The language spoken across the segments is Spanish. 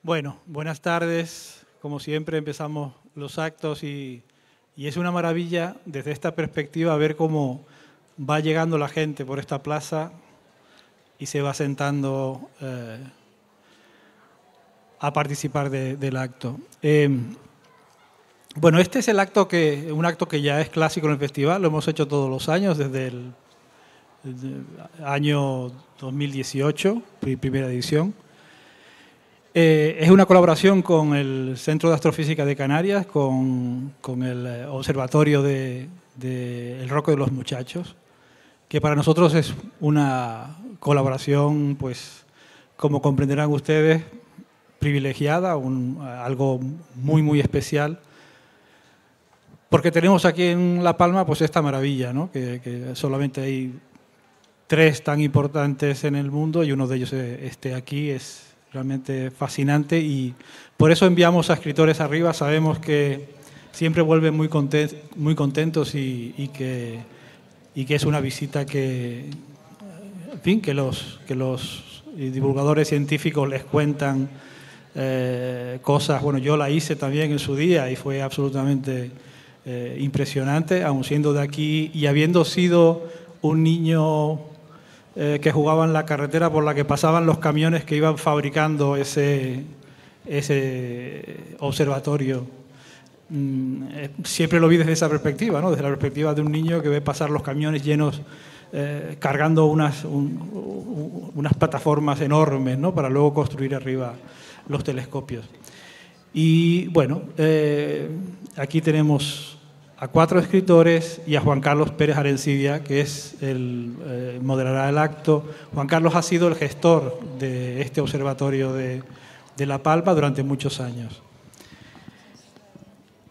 Bueno, buenas tardes. Como siempre empezamos los actos y es una maravilla desde esta perspectiva ver cómo va llegando la gente por esta plaza y se va sentando a participar del acto. Bueno, este es un acto que ya es clásico en el festival, lo hemos hecho todos los años desde el año 2018, primera edición. Es una colaboración con el Centro de Astrofísica de Canarias, con el Observatorio del Roque de los Muchachos, que para nosotros es una colaboración, pues, como comprenderán ustedes, privilegiada, algo muy, muy especial, porque tenemos aquí en La Palma pues esta maravilla, ¿no? que solamente hay 3 tan importantes en el mundo y uno de ellos esté aquí, es realmente fascinante y por eso enviamos a escritores arriba. Sabemos que siempre vuelven muy contentos y que es una visita que, en fin, que los divulgadores científicos les cuentan cosas. Bueno, yo la hice también en su día y fue absolutamente impresionante, aun siendo de aquí y habiendo sido un niño que jugaba en la carretera por la que pasaban los camiones que iban fabricando ese observatorio. Siempre lo vi desde esa perspectiva, ¿no? Desde la perspectiva de un niño que ve pasar los camiones llenos, cargando unas plataformas enormes, ¿no? Para luego construir arriba los telescopios. Y bueno, aquí tenemos a 4 escritores y a Juan Carlos Pérez Arencibia, que es moderará el acto. Juan Carlos ha sido el gestor de este observatorio de La Palma durante muchos años.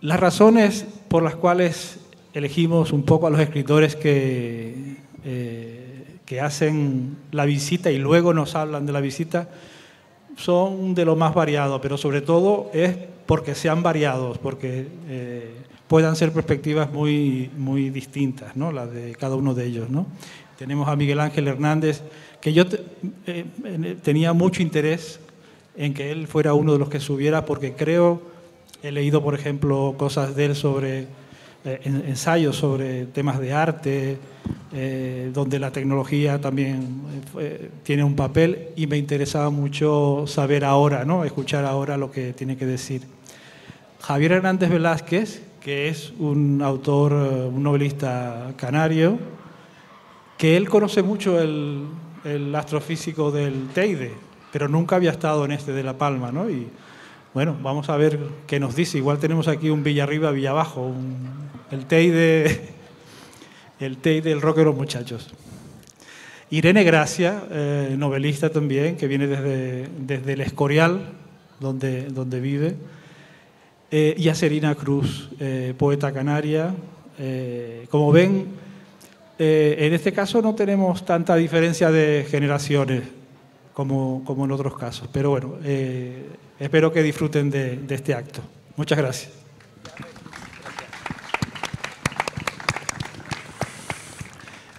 Las razones por las cuales elegimos un poco a los escritores que hacen la visita y luego nos hablan de la visita son de lo más variado, pero sobre todo es porque sean variados, porque puedan ser perspectivas muy, muy distintas, ¿no? Las de cada uno de ellos, ¿no? Tenemos a Miguel Ángel Hernández, que yo tenía mucho interés en que él fuera uno de los que subiera, porque he leído, por ejemplo, cosas de él sobre ensayos sobre temas de arte, donde la tecnología también tiene un papel, y me interesaba mucho saber ahora, ¿no? Escuchar ahora lo que tiene que decir. Javier Hernández Velázquez, que es un autor, un novelista canario, que él conoce mucho el astrofísico del Teide, pero nunca había estado en este de La Palma, ¿no? Y bueno, vamos a ver qué nos dice. Igual tenemos aquí un Villarriba, Villabajo, el Teide, el Roque de los Muchachos. Irene Gracia, novelista también, que viene desde el Escorial, donde vive. Y a Serina Cruz, poeta canaria. Como ven, en este caso no tenemos tanta diferencia de generaciones como en otros casos, pero bueno, espero que disfruten de este acto. Muchas gracias.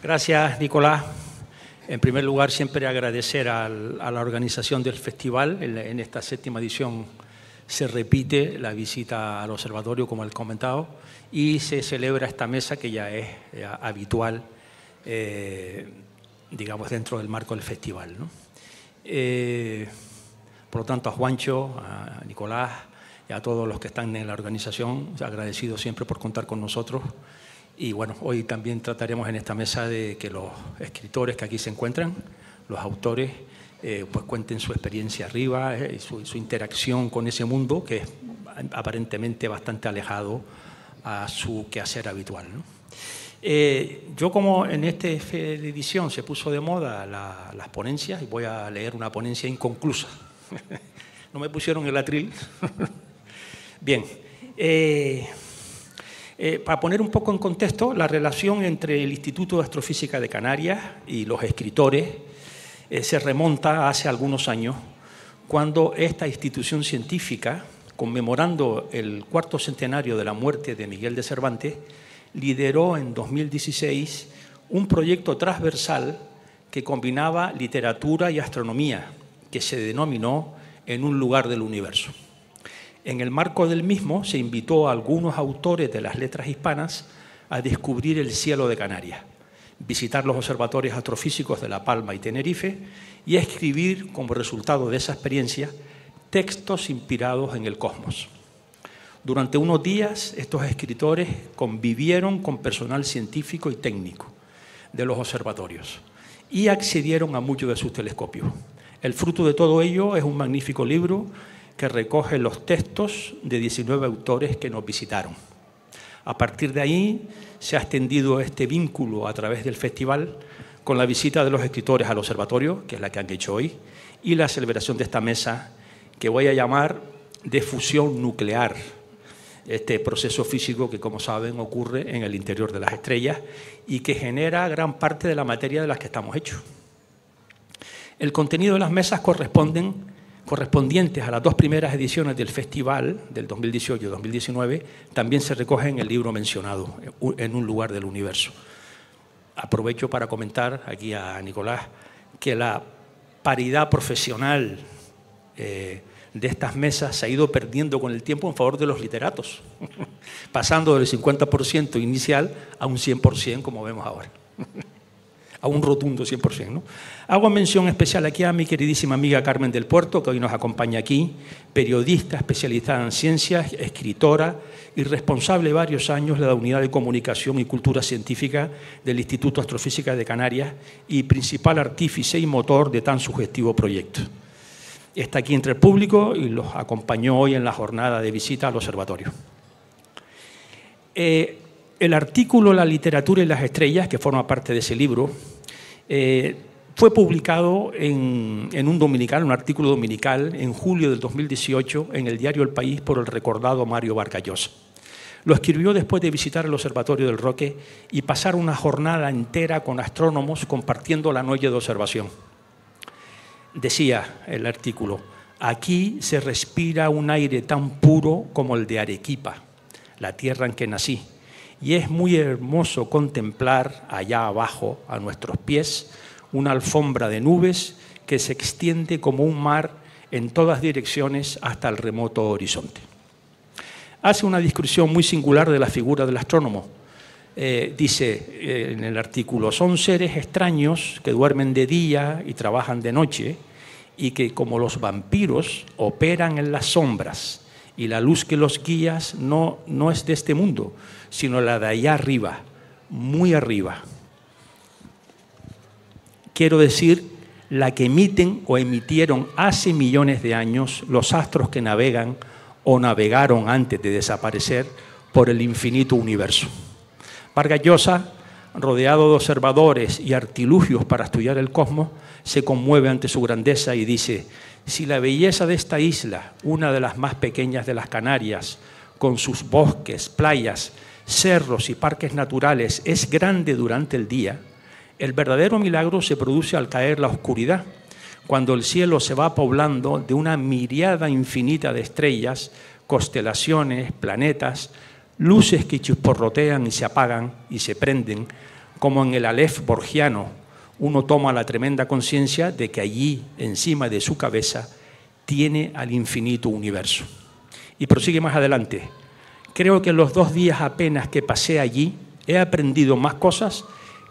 Gracias, Nicolás. En primer lugar, siempre agradecer a la organización del festival. En esta 7ª edición se repite la visita al observatorio, como he comentado, y se celebra esta mesa que ya es habitual, digamos, dentro del marco del festival, ¿no? Por lo tanto, a Juancho, a Nicolás y a todos los que están en la organización, agradecido siempre por contar con nosotros. Y bueno, hoy también trataremos en esta mesa de que los escritores que aquí se encuentran, los autores, pues cuenten su experiencia arriba, su interacción con ese mundo que es aparentemente bastante alejado a su quehacer habitual, ¿no? Yo, como en esta edición se puso de moda las ponencias, y voy a leer una ponencia inconclusa. No me pusieron el atril. Bien. Para poner un poco en contexto, la relación entre el Instituto de Astrofísica de Canarias y los escritores se remonta a hace algunos años, cuando esta institución científica, conmemorando el 4º centenario de la muerte de Miguel de Cervantes, lideró en 2016 un proyecto transversal que combinaba literatura y astronomía, que se denominó en un lugar del universo. En el marco del mismo se invitó a algunos autores de las letras hispanas a descubrir el cielo de Canarias, visitar los observatorios astrofísicos de La Palma y Tenerife y a escribir, como resultado de esa experiencia, textos inspirados en el cosmos. Durante unos días, estos escritores convivieron con personal científico y técnico de los observatorios y accedieron a muchos de sus telescopios. El fruto de todo ello es un magnífico libro que recoge los textos de 19 autores que nos visitaron. A partir de ahí se ha extendido este vínculo a través del festival con la visita de los escritores al observatorio, que es la que han hecho hoy, y la celebración de esta mesa que voy a llamar de fusión nuclear, este proceso físico que, como saben, ocurre en el interior de las estrellas y que genera gran parte de la materia de las que estamos hechos. El contenido de las mesas correspondientes a las dos primeras ediciones del festival, del 2018 y 2019, también se recoge en el libro mencionado, En un lugar del universo. Aprovecho para comentar aquí a Nicolás que la paridad profesional de estas mesas se ha ido perdiendo con el tiempo en favor de los literatos, pasando del 50% inicial a un 100%, como vemos ahora. A un rotundo 100%, ¿no? Hago mención especial aquí a mi queridísima amiga Carmen del Puerto, que hoy nos acompaña aquí, periodista especializada en ciencias, escritora y responsable varios años de la Unidad de Comunicación y Cultura Científica del Instituto de Astrofísica de Canarias y principal artífice y motor de tan sugestivo proyecto. Está aquí entre el público y los acompañó hoy en la jornada de visita al observatorio. El artículo La literatura y las estrellas, que forma parte de ese libro, fue publicado en un dominical, un artículo dominical, en julio del 2018 en el diario El País por el recordado Mario Vargas Llosa. Lo escribió después de visitar el Observatorio del Roque y pasar una jornada entera con astrónomos compartiendo la noche de observación. Decía el artículo: aquí se respira un aire tan puro como el de Arequipa, la tierra en que nací. Y es muy hermoso contemplar allá abajo, a nuestros pies, una alfombra de nubes que se extiende como un mar en todas direcciones hasta el remoto horizonte. Hace una descripción muy singular de la figura del astrónomo. Dice en el artículo: son seres extraños que duermen de día y trabajan de noche y que, como los vampiros, operan en las sombras, y la luz que los guía no es de este mundo, sino la de allá arriba, muy arriba. Quiero decir, la que emiten o emitieron hace millones de años los astros que navegan o navegaron antes de desaparecer por el infinito universo. Vargas Llosa, rodeado de observadores y artilugios para estudiar el cosmos, se conmueve ante su grandeza y dice: si la belleza de esta isla, una de las más pequeñas de las Canarias, con sus bosques, playas, cerros y parques naturales, es grande durante el día, el verdadero milagro se produce al caer la oscuridad, cuando el cielo se va poblando de una miríada infinita de estrellas, constelaciones, planetas, luces que chisporrotean y se apagan y se prenden, como en el Aleph borgiano. Uno toma la tremenda conciencia de que allí, encima de su cabeza, tiene al infinito universo. Y prosigue más adelante: creo que en los 2 días apenas que pasé allí he aprendido más cosas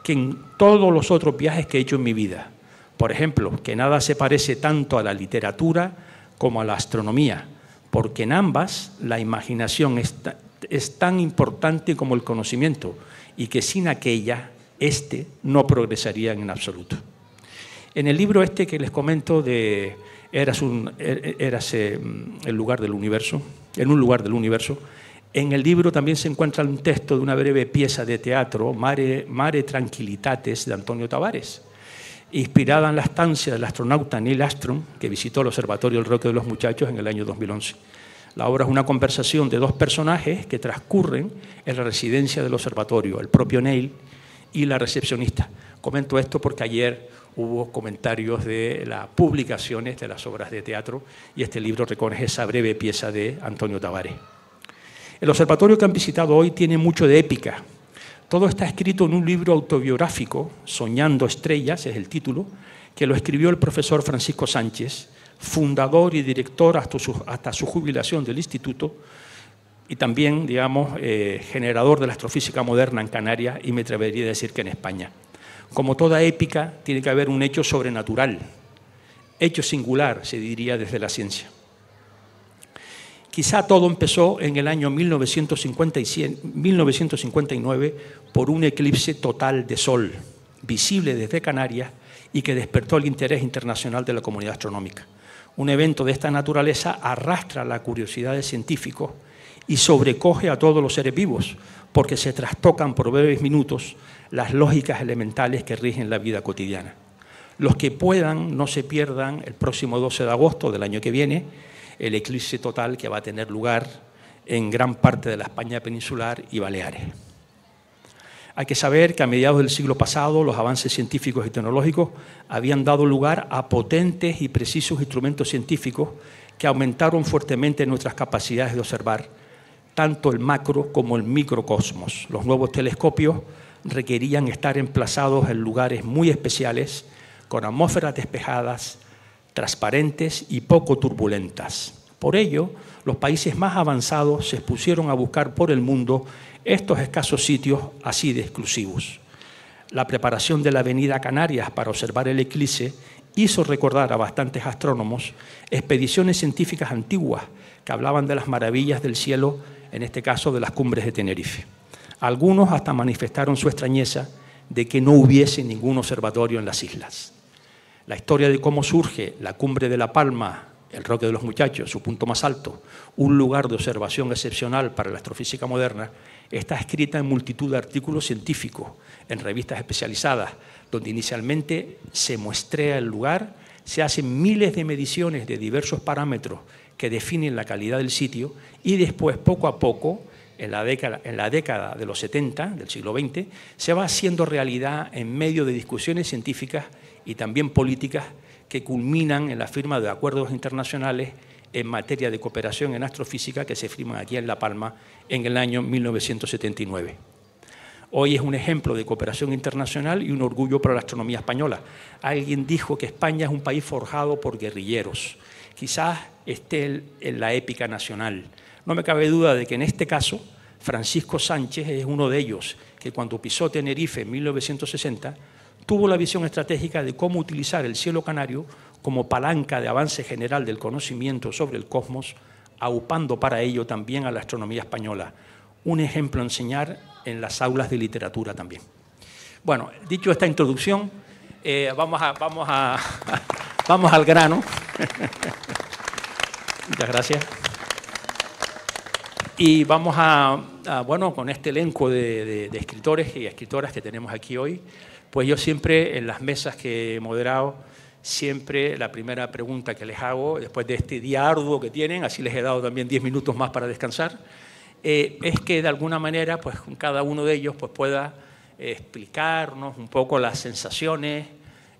que en todos los otros viajes que he hecho en mi vida. Por ejemplo, que nada se parece tanto a la literatura como a la astronomía, porque en ambas la imaginación es tan importante como el conocimiento y que sin aquella no progresaría en absoluto. En el libro que les comento de Érase el lugar del universo, en un lugar del universo, en el libro también se encuentra un texto de una breve pieza de teatro, Mare Tranquilitates, de Antonio Tavares, inspirada en la estancia del astronauta Neil Armstrong, que visitó el Observatorio del Roque de los Muchachos en el año 2011. La obra es una conversación de 2 personajes que transcurren en la residencia del observatorio, el propio Neil y la recepcionista. Comento esto porque ayer hubo comentarios de las publicaciones de las obras de teatro y este libro recoge esa breve pieza de Antonio Tavares. El observatorio que han visitado hoy tiene mucho de épica. Todo está escrito en un libro autobiográfico, Soñando estrellas es el título, que lo escribió el profesor Francisco Sánchez, fundador y director hasta su jubilación del instituto, y también, digamos, generador de la astrofísica moderna en Canarias, y me atrevería a decir que en España. Como toda épica, tiene que haber un hecho sobrenatural, hecho singular, se diría desde la ciencia. Quizá todo empezó en el año 1959 por un eclipse total de Sol, visible desde Canarias y que despertó el interés internacional de la comunidad astronómica. Un evento de esta naturaleza arrastra la curiosidad de científicos y sobrecoge a todos los seres vivos, porque se trastocan por breves minutos las lógicas elementales que rigen la vida cotidiana. Los que puedan, no se pierdan el próximo 12 de agosto del año que viene, el eclipse total que va a tener lugar en gran parte de la España peninsular y Baleares. Hay que saber que a mediados del siglo pasado los avances científicos y tecnológicos habían dado lugar a potentes y precisos instrumentos científicos que aumentaron fuertemente nuestras capacidades de observar tanto el macro como el microcosmos. Los nuevos telescopios requerían estar emplazados en lugares muy especiales, con atmósferas despejadas, transparentes y poco turbulentas. Por ello, los países más avanzados se expusieron a buscar por el mundo estos escasos sitios así de exclusivos. La preparación de la avenida Canarias para observar el eclipse hizo recordar a bastantes astrónomos expediciones científicas antiguas que hablaban de las maravillas del cielo, en este caso de las cumbres de Tenerife. Algunos hasta manifestaron su extrañeza de que no hubiese ningún observatorio en las islas. La historia de cómo surge la cumbre de La Palma, el Roque de los Muchachos, su punto más alto, un lugar de observación excepcional para la astrofísica moderna, está escrita en multitud de artículos científicos, en revistas especializadas, donde inicialmente se muestrea el lugar, se hacen miles de mediciones de diversos parámetros que definen la calidad del sitio y después, poco a poco, en la década de los 70 del siglo XX, se va haciendo realidad en medio de discusiones científicas y también políticas que culminan en la firma de acuerdos internacionales en materia de cooperación en astrofísica que se firman aquí en La Palma en el año 1979. Hoy es un ejemplo de cooperación internacional y un orgullo para la astronomía española. Alguien dijo que España es un país forjado por guerrilleros. Quizás esté en la épica nacional. No me cabe duda de que en este caso Francisco Sánchez es uno de ellos, que cuando pisó Tenerife en 1960 tuvo la visión estratégica de cómo utilizar el cielo canario como palanca de avance general del conocimiento sobre el cosmos, aupando para ello también a la astronomía española. Un ejemplo a enseñar en las aulas de literatura también. Bueno, dicho esta introducción, vamos al grano. Muchas gracias. Y vamos bueno, con este elenco de escritores y escritoras que tenemos aquí hoy, pues yo siempre en las mesas que he moderado, siempre la primera pregunta que les hago, después de este día arduo que tienen, así les he dado también 10 minutos más para descansar, es que de alguna manera pues cada uno de ellos pues pueda explicarnos un poco las sensaciones,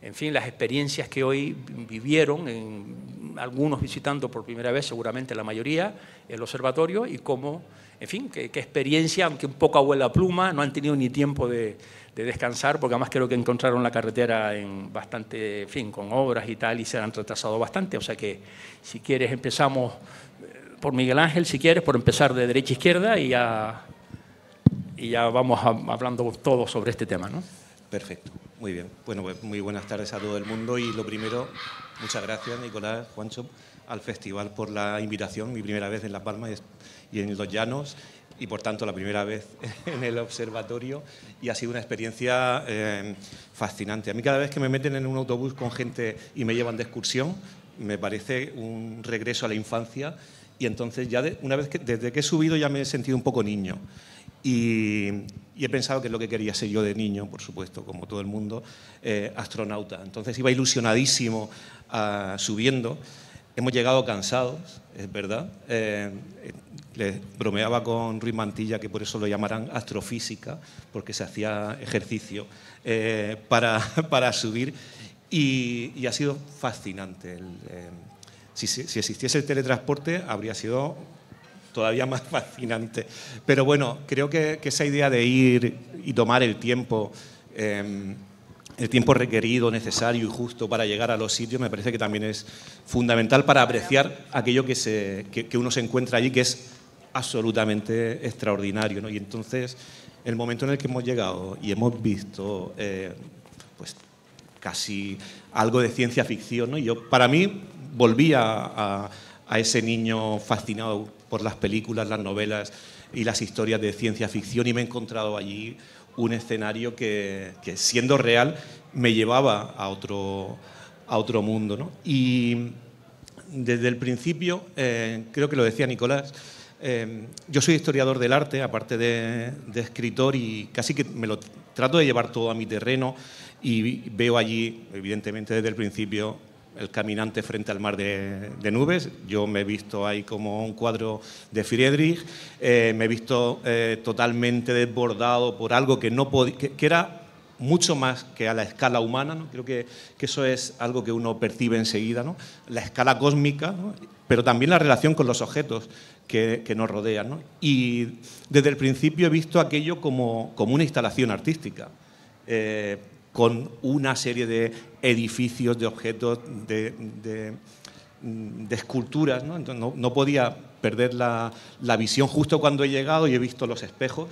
en fin, las experiencias que hoy vivieron, algunos visitando por primera vez, seguramente la mayoría, el observatorio, y cómo, en fin, qué experiencia, aunque un poco abuela pluma, no han tenido ni tiempo de descansar, porque además creo que encontraron la carretera en bastante, en fin, con obras y tal, y se han retrasado bastante. O sea que, si quieres, empezamos por Miguel Ángel, si quieres, por empezar de derecha a izquierda, y ya vamos hablando todos sobre este tema, ¿no? Perfecto, muy bien. Bueno, pues muy buenas tardes a todo el mundo, y lo primero, muchas gracias, Nicolás, Juancho, al festival por la invitación, mi primera vez en Las Palmas y en Los Llanos, y por tanto la primera vez en el observatorio, y ha sido una experiencia fascinante. A mí cada vez que me meten en un autobús con gente y me llevan de excursión, me parece un regreso a la infancia, y entonces ya desde que he subido ya me he sentido un poco niño. Y he pensado que es lo que quería ser yo de niño, por supuesto, como todo el mundo, astronauta. Entonces iba ilusionadísimo subiendo. Hemos llegado cansados, es verdad. Les bromeaba con Ruiz Mantilla que por eso lo llamarán astrofísica, porque se hacía ejercicio para subir. Y ha sido fascinante. Si existiese el teletransporte, habría sido todavía más fascinante. Pero bueno, creo que esa idea de ir y tomar el tiempo el tiempo requerido, necesario y justo para llegar a los sitios, me parece que también es fundamental para apreciar aquello que uno se encuentra allí, que es absolutamente extraordinario, ¿no? Y entonces, el momento en el que hemos llegado y hemos visto pues casi algo de ciencia ficción, ¿no? Y yo, para mí, volví a ese niño fascinado por las películas, las novelas y las historias de ciencia ficción, y me he encontrado allí un escenario que siendo real, me llevaba a otro mundo, ¿no? Y desde el principio, creo que lo decía Nicolás, yo soy historiador del arte, aparte de escritor, y casi que me lo trato de llevar todo a mi terreno, y veo allí, evidentemente desde el principio, El caminante frente al mar de nubes. Yo me he visto ahí como un cuadro de Friedrich, me he visto totalmente desbordado por algo que era mucho más que a la escala humana, ¿no? Creo que eso es algo que uno percibe enseguida, ¿no? La escala cósmica, ¿no? Pero también la relación con los objetos que nos rodean, ¿no? Y desde el principio he visto aquello como una instalación artística, con una serie de edificios, de objetos, de esculturas, ¿no? Entonces no podía perder la visión. Justo cuando he llegado y he visto los espejos,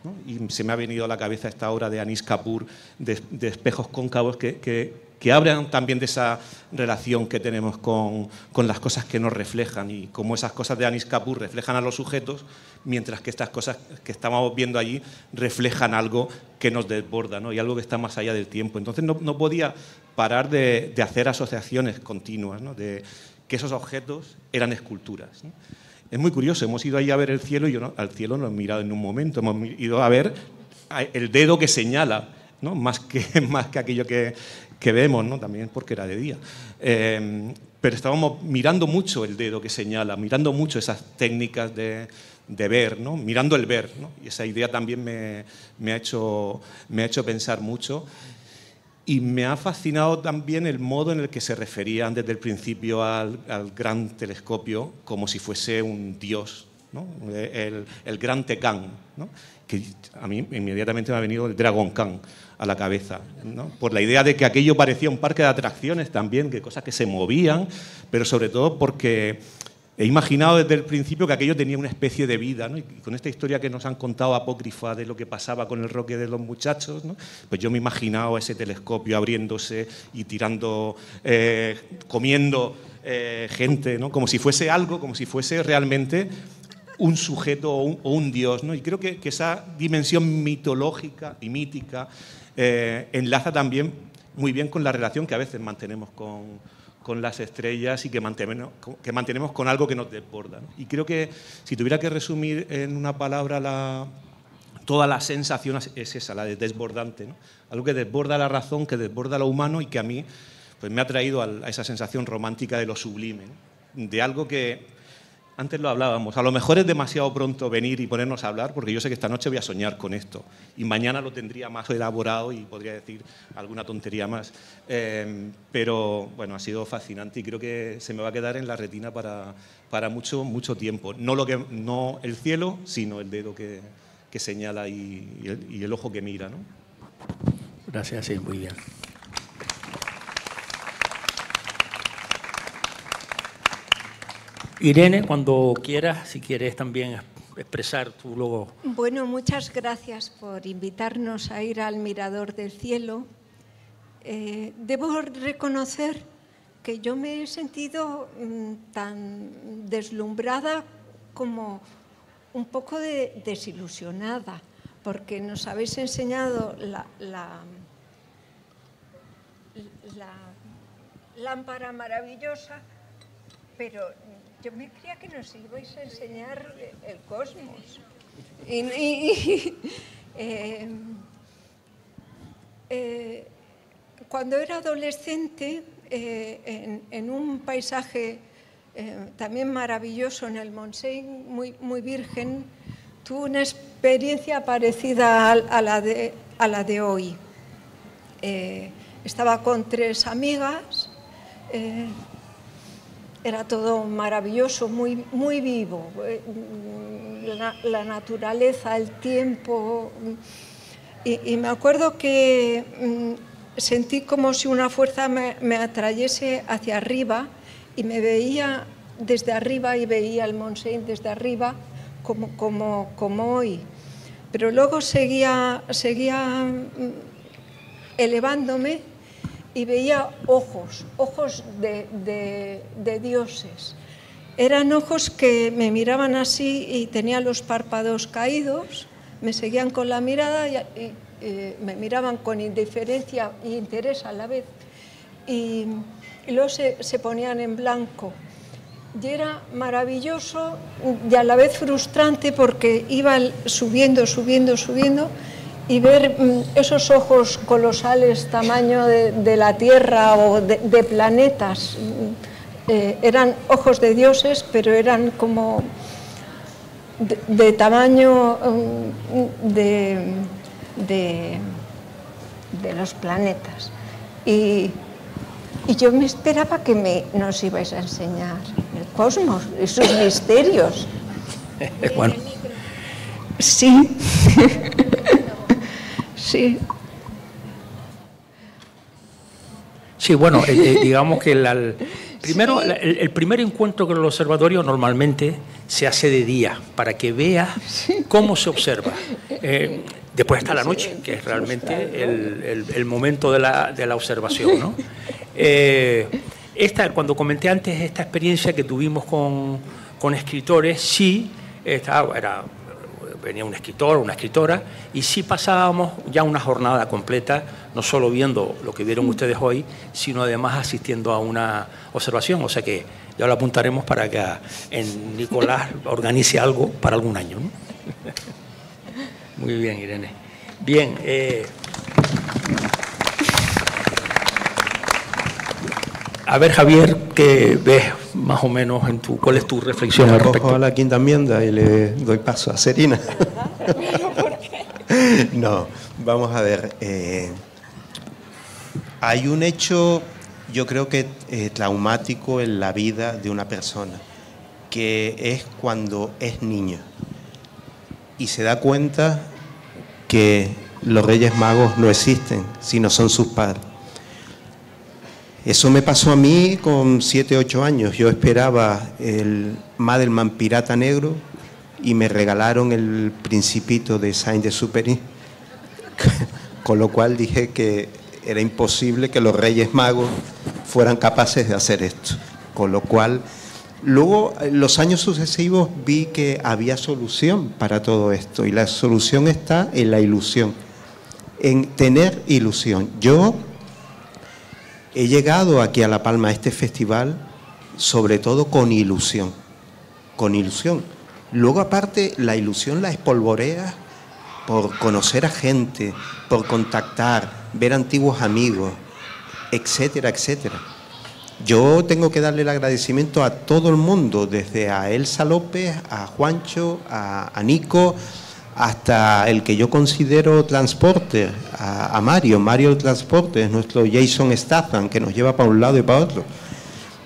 ¿no? Y se me ha venido a la cabeza esta obra de Anish Kapoor, de espejos cóncavos que hablan también de esa relación que tenemos con las cosas que nos reflejan, y cómo esas cosas de Anish Kapoor reflejan a los sujetos, mientras que estas cosas que estamos viendo allí reflejan algo que nos desborda, ¿no? Y algo que está más allá del tiempo. Entonces no podía parar de hacer asociaciones continuas, ¿no? De que esos objetos eran esculturas, ¿no? Es muy curioso, hemos ido ahí a ver el cielo, y yo al cielo no he mirado en un momento, hemos ido a ver el dedo que señala, ¿no? más que aquello que vemos, ¿no? También porque era de día. Pero estábamos mirando mucho el dedo que señala, mirando mucho esas técnicas de ver, ¿no? Mirando el ver, ¿no? Y esa idea también me ha hecho pensar mucho. Y me ha fascinado también el modo en el que se referían desde el principio al gran telescopio como si fuese un dios, ¿no? El gran Tecán, ¿no? Que a mí inmediatamente me ha venido el Dragon Khan a la cabeza, ¿no? Por la idea de que aquello parecía un parque de atracciones también, que cosas que se movían, pero sobre todo porque he imaginado desde el principio que aquello tenía una especie de vida, ¿no? Y con esta historia que nos han contado apócrifa de lo que pasaba con el roque de los muchachos, ¿no? Pues yo me he imaginado ese telescopio abriéndose y tirando, comiendo gente, ¿no? Como si fuese algo, como si fuese realmente un sujeto o un dios, ¿no? Y creo que esa dimensión mitológica y mítica enlaza también muy bien con la relación que a veces mantenemos con las estrellas y que mantenemos con algo que nos desborda, ¿no? Y creo que si tuviera que resumir en una palabra toda la sensación es esa, la de desbordante, ¿no? Algo que desborda la razón, que desborda lo humano, y que a mí pues me ha traído a esa sensación romántica de lo sublime, ¿no? De algo que antes lo hablábamos. A lo mejor es demasiado pronto venir y ponernos a hablar, porque yo sé que esta noche voy a soñar con esto y mañana lo tendría más elaborado y podría decir alguna tontería más. Pero bueno, ha sido fascinante y creo que se me va a quedar en la retina para mucho, mucho tiempo. No el cielo, sino el dedo que señala y el ojo que mira, ¿no? Gracias, sí, muy bien. Irene, cuando quieras, si quieres también expresar tu logo. Bueno, muchas gracias por invitarnos a ir al Mirador del Cielo. Debo reconocer que yo me he sentido tan deslumbrada como un poco desilusionada, porque nos habéis enseñado la lámpara maravillosa, pero yo me creía que nos ibais a enseñar el cosmos. Cuando era adolescente, en un paisaje también maravilloso en el Montseny, muy virgen, tuve una experiencia parecida a la de hoy. Estaba con 3 amigas. Era todo maravilloso, muy vivo, la naturaleza, el tiempo. Y me acuerdo que sentí como si una fuerza me atrayese hacia arriba y me veía desde arriba y veía el Montseny desde arriba como hoy. Pero luego seguía elevándome y veía ojos de dioses. Eran ojos que me miraban así y tenía los párpados caídos, me seguían con la mirada y me miraban con indiferencia e interés a la vez. Y luego se ponían en blanco. Y era maravilloso y a la vez frustrante porque iba subiendo y ver esos ojos colosales, tamaño de la Tierra o de planetas. Eran ojos de dioses, pero eran como de tamaño de los planetas. Y yo me esperaba que nos ibais a enseñar el cosmos y sus misterios. Bueno. Sí. Sí. Sí, bueno, digamos que el primer encuentro con el observatorio normalmente se hace de día, para que veas cómo se observa. Después está la noche, que es realmente el momento de la observación, ¿no? Cuando comenté antes esta experiencia que tuvimos con escritores, sí, venía un escritor, una escritora, y sí pasábamos ya una jornada completa, no solo viendo lo que vieron ustedes hoy, sino además asistiendo a una observación. O sea que ya lo apuntaremos para que en Nicolás organice algo para algún año, ¿no? Muy bien, Irene. Bien. A ver, Javier, ¿qué ves más o menos cuál es tu reflexión al respecto? Cojo a la quinta enmienda y le doy paso a Serina. No, vamos a ver. Hay un hecho, yo creo que traumático en la vida de una persona, que es cuando es niño y se da cuenta que los Reyes Magos no existen, sino son sus padres. Eso me pasó a mí con 7, 8 años. Yo esperaba el Madelman Pirata Negro y me regalaron el Principito de Saint-Exupéry, con lo cual dije que era imposible que los Reyes Magos fueran capaces de hacer esto. Con lo cual, luego, en los años sucesivos, vi que había solución para todo esto, y la solución está en la ilusión, en tener ilusión. Yo he llegado aquí a La Palma, a este festival, sobre todo con ilusión. Con ilusión. Luego, aparte, la ilusión la espolvorea por conocer a gente, por contactar, ver antiguos amigos, etcétera, etcétera. Yo tengo que darle el agradecimiento a todo el mundo, desde a Elsa López, a Juancho, a Nico, hasta el que yo considero transporte, a Mario. Mario el transporte es nuestro Jason Statham, que nos lleva para un lado y para otro.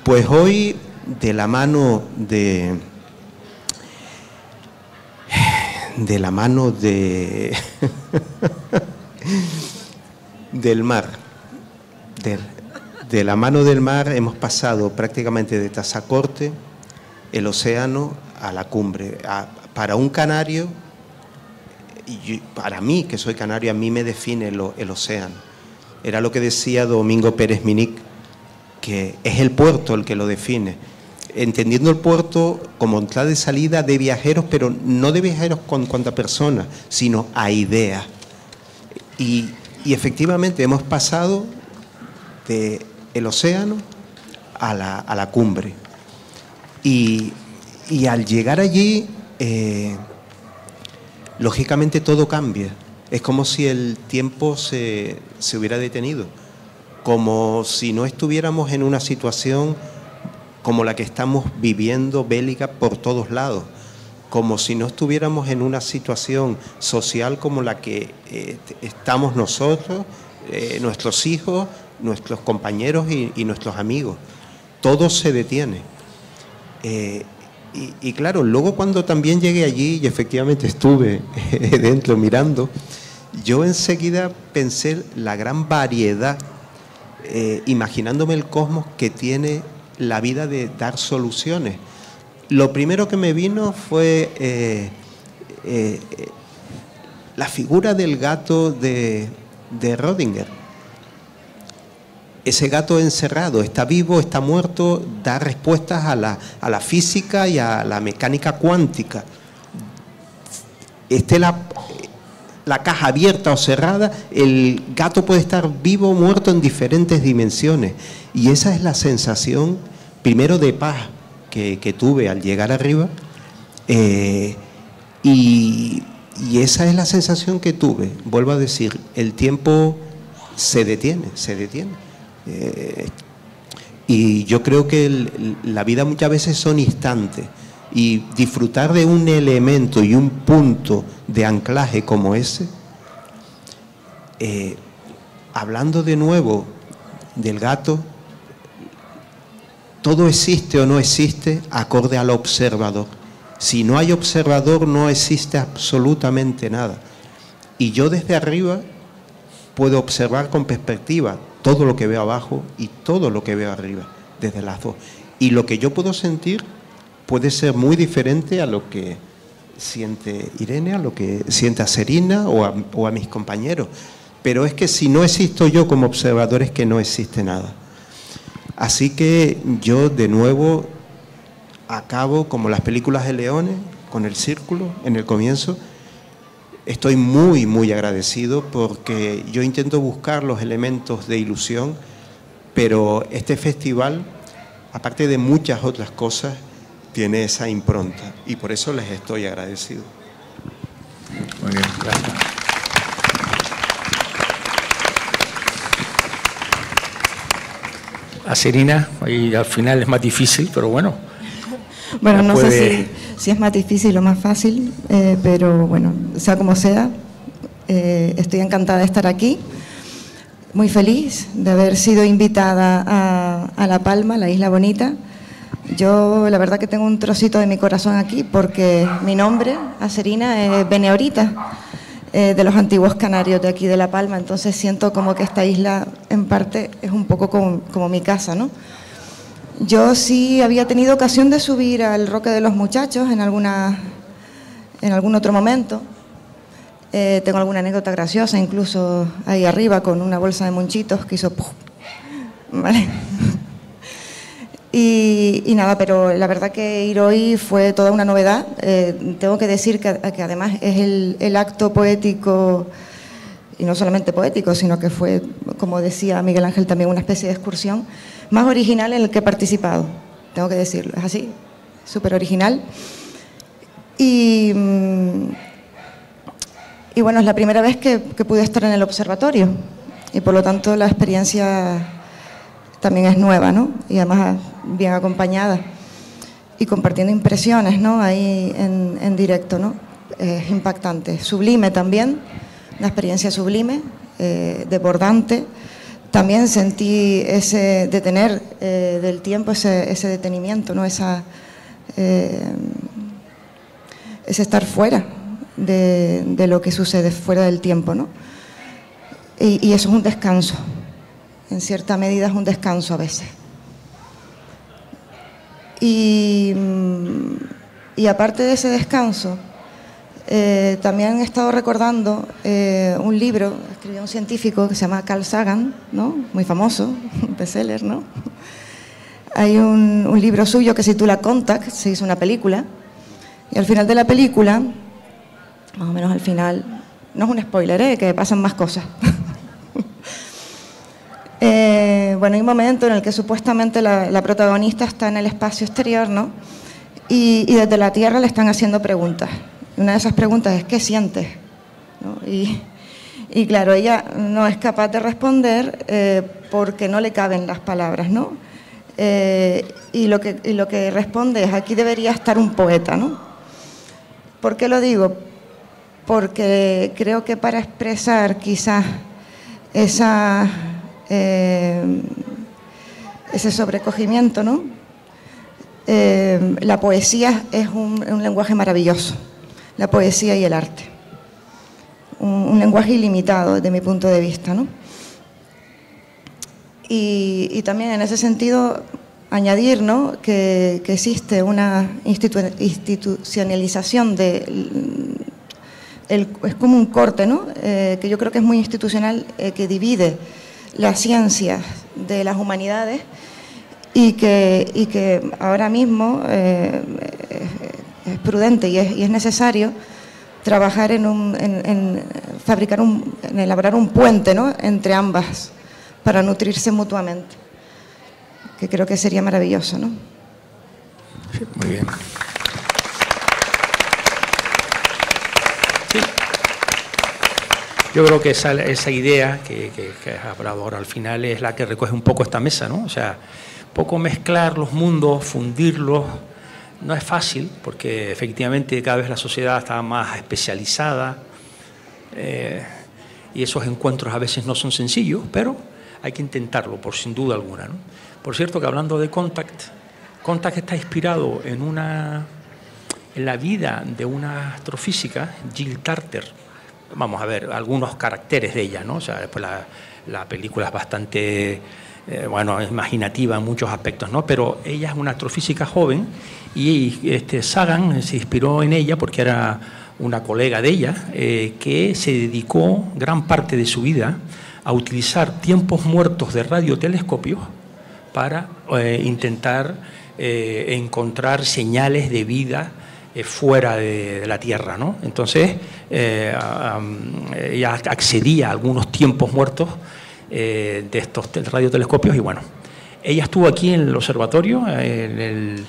Pues hoy, de la mano del mar, de la mano del mar hemos pasado prácticamente de Tazacorte, el océano, a la cumbre. Para un canario, y para mí, que soy canario, a mí me define el océano. Era lo que decía Domingo Pérez Minic, que es el puerto el que lo define. Entendiendo el puerto como entrada y salida de viajeros, pero no de viajeros con cuanta persona, sino a ideas. Y efectivamente hemos pasado del océano a la cumbre. Y al llegar allí, lógicamente todo cambia. Es como si el tiempo se hubiera detenido, como si no estuviéramos en una situación como la que estamos viviendo, bélica por todos lados, como si no estuviéramos en una situación social como la que estamos nosotros, nuestros hijos, nuestros compañeros y nuestros amigos. Todo se detiene. Y claro, luego cuando también llegué allí, y efectivamente estuve dentro mirando, yo enseguida pensé la gran variedad, imaginándome el cosmos que tiene la vida de dar soluciones. Lo primero que me vino fue la figura del gato de Rödinger. Ese gato encerrado, está vivo, está muerto, da respuestas a la física y a la mecánica cuántica. La caja abierta o cerrada, el gato puede estar vivo o muerto en diferentes dimensiones. Y esa es la sensación, primero, de paz que tuve al llegar arriba. Y esa es la sensación que tuve. Vuelvo a decir, el tiempo se detiene. Y yo creo que la vida muchas veces son instantes. Y disfrutar de un elemento y un punto de anclaje como ese, hablando de nuevo del gato, todo existe o no existe acorde al observador. Si no hay observador, no existe absolutamente nada. Y yo desde arriba puedo observar con perspectiva todo lo que veo abajo y todo lo que veo arriba, desde las dos. Y lo que yo puedo sentir puede ser muy diferente a lo que siente Irene, a lo que siente Serina o a mis compañeros. Pero es que si no existo yo como observador, es que no existe nada. Así que yo de nuevo acabo como las películas de Leone, con el círculo en el comienzo. Estoy muy, muy agradecido porque yo intento buscar los elementos de ilusión, pero este festival, aparte de muchas otras cosas, tiene esa impronta y por eso les estoy agradecido. Muy bien, gracias. A Serina, ahí al final es más difícil, pero bueno. Bueno, no sé si es más difícil o más fácil, pero bueno, sea como sea, estoy encantada de estar aquí, muy feliz de haber sido invitada a La Palma, la Isla Bonita. Yo la verdad que tengo un trocito de mi corazón aquí porque mi nombre, Acerina, es beneorita, de los antiguos canarios de aquí de La Palma, entonces siento como que esta isla en parte es un poco como mi casa, ¿no? Yo sí había tenido ocasión de subir al Roque de los Muchachos en algún otro momento. Tengo alguna anécdota graciosa, incluso ahí arriba con una bolsa de monchitos que hizo ¡puf! ¿Vale? Y nada, pero la verdad que ir hoy fue toda una novedad. Tengo que decir que además es el acto poético, y no solamente poético, sino que fue, como decía Miguel Ángel, también una especie de excursión más original en el que he participado, tengo que decirlo, es así, súper original. Y bueno, es la primera vez que pude estar en el observatorio y por lo tanto la experiencia también es nueva, ¿no? Y además bien acompañada y compartiendo impresiones, ¿no? Ahí en directo, ¿no? Es impactante, sublime también, una experiencia sublime, desbordante. También sentí ese detener del tiempo, ese detenimiento, ¿no? Ese estar fuera de lo que sucede, fuera del tiempo, ¿no? Y eso es un descanso, en cierta medida es un descanso a veces. Y aparte de ese descanso, también he estado recordando un libro, escribió un científico que se llama Carl Sagan, ¿no? Muy famoso, un bestseller, ¿no? Hay un libro suyo que se titula Contact, se hizo una película, y al final de la película, más o menos al final, no es un spoiler, que pasan más cosas. Bueno, hay un momento en el que supuestamente la protagonista está en el espacio exterior, ¿no? Y desde la Tierra le están haciendo preguntas. Una de esas preguntas es, ¿qué sientes? ¿No? Y claro, ella no es capaz de responder porque no le caben las palabras, ¿no? Y lo que responde es, aquí debería estar un poeta, ¿no? ¿Por qué lo digo? Porque creo que para expresar quizás ese sobrecogimiento, ¿no? La poesía es un lenguaje maravilloso, la poesía y el arte. un lenguaje ilimitado desde mi punto de vista, ¿no? Y también en ese sentido añadir, ¿no?, que existe una institucionalización es como un corte, ¿no?, que yo creo que es muy institucional, que divide las ciencias de las humanidades y que ahora mismo es prudente y es necesario trabajar en elaborar un puente, ¿no?, entre ambas para nutrirse mutuamente, que creo que sería maravilloso, ¿no? Sí, muy bien. Sí. Yo creo que esa idea que has hablado ahora al final es la que recoge un poco esta mesa, ¿no? O sea, un poco mezclar los mundos, fundirlos. No es fácil, porque efectivamente cada vez la sociedad está más especializada y esos encuentros a veces no son sencillos, pero hay que intentarlo, por sin duda alguna, ¿no? Por cierto, que hablando de Contact está inspirado en la vida de una astrofísica, Jill Tarter. Vamos a ver algunos caracteres de ella, ¿no? O sea, después la película es bastante imaginativa en muchos aspectos, ¿no? Pero ella es una astrofísica joven y Sagan se inspiró en ella porque era una colega de ella que se dedicó gran parte de su vida a utilizar tiempos muertos de radiotelescopios para intentar encontrar señales de vida fuera de la Tierra, ¿no? Entonces, ella accedía a algunos tiempos muertos de estos radiotelescopios y bueno, ella estuvo aquí en el observatorio en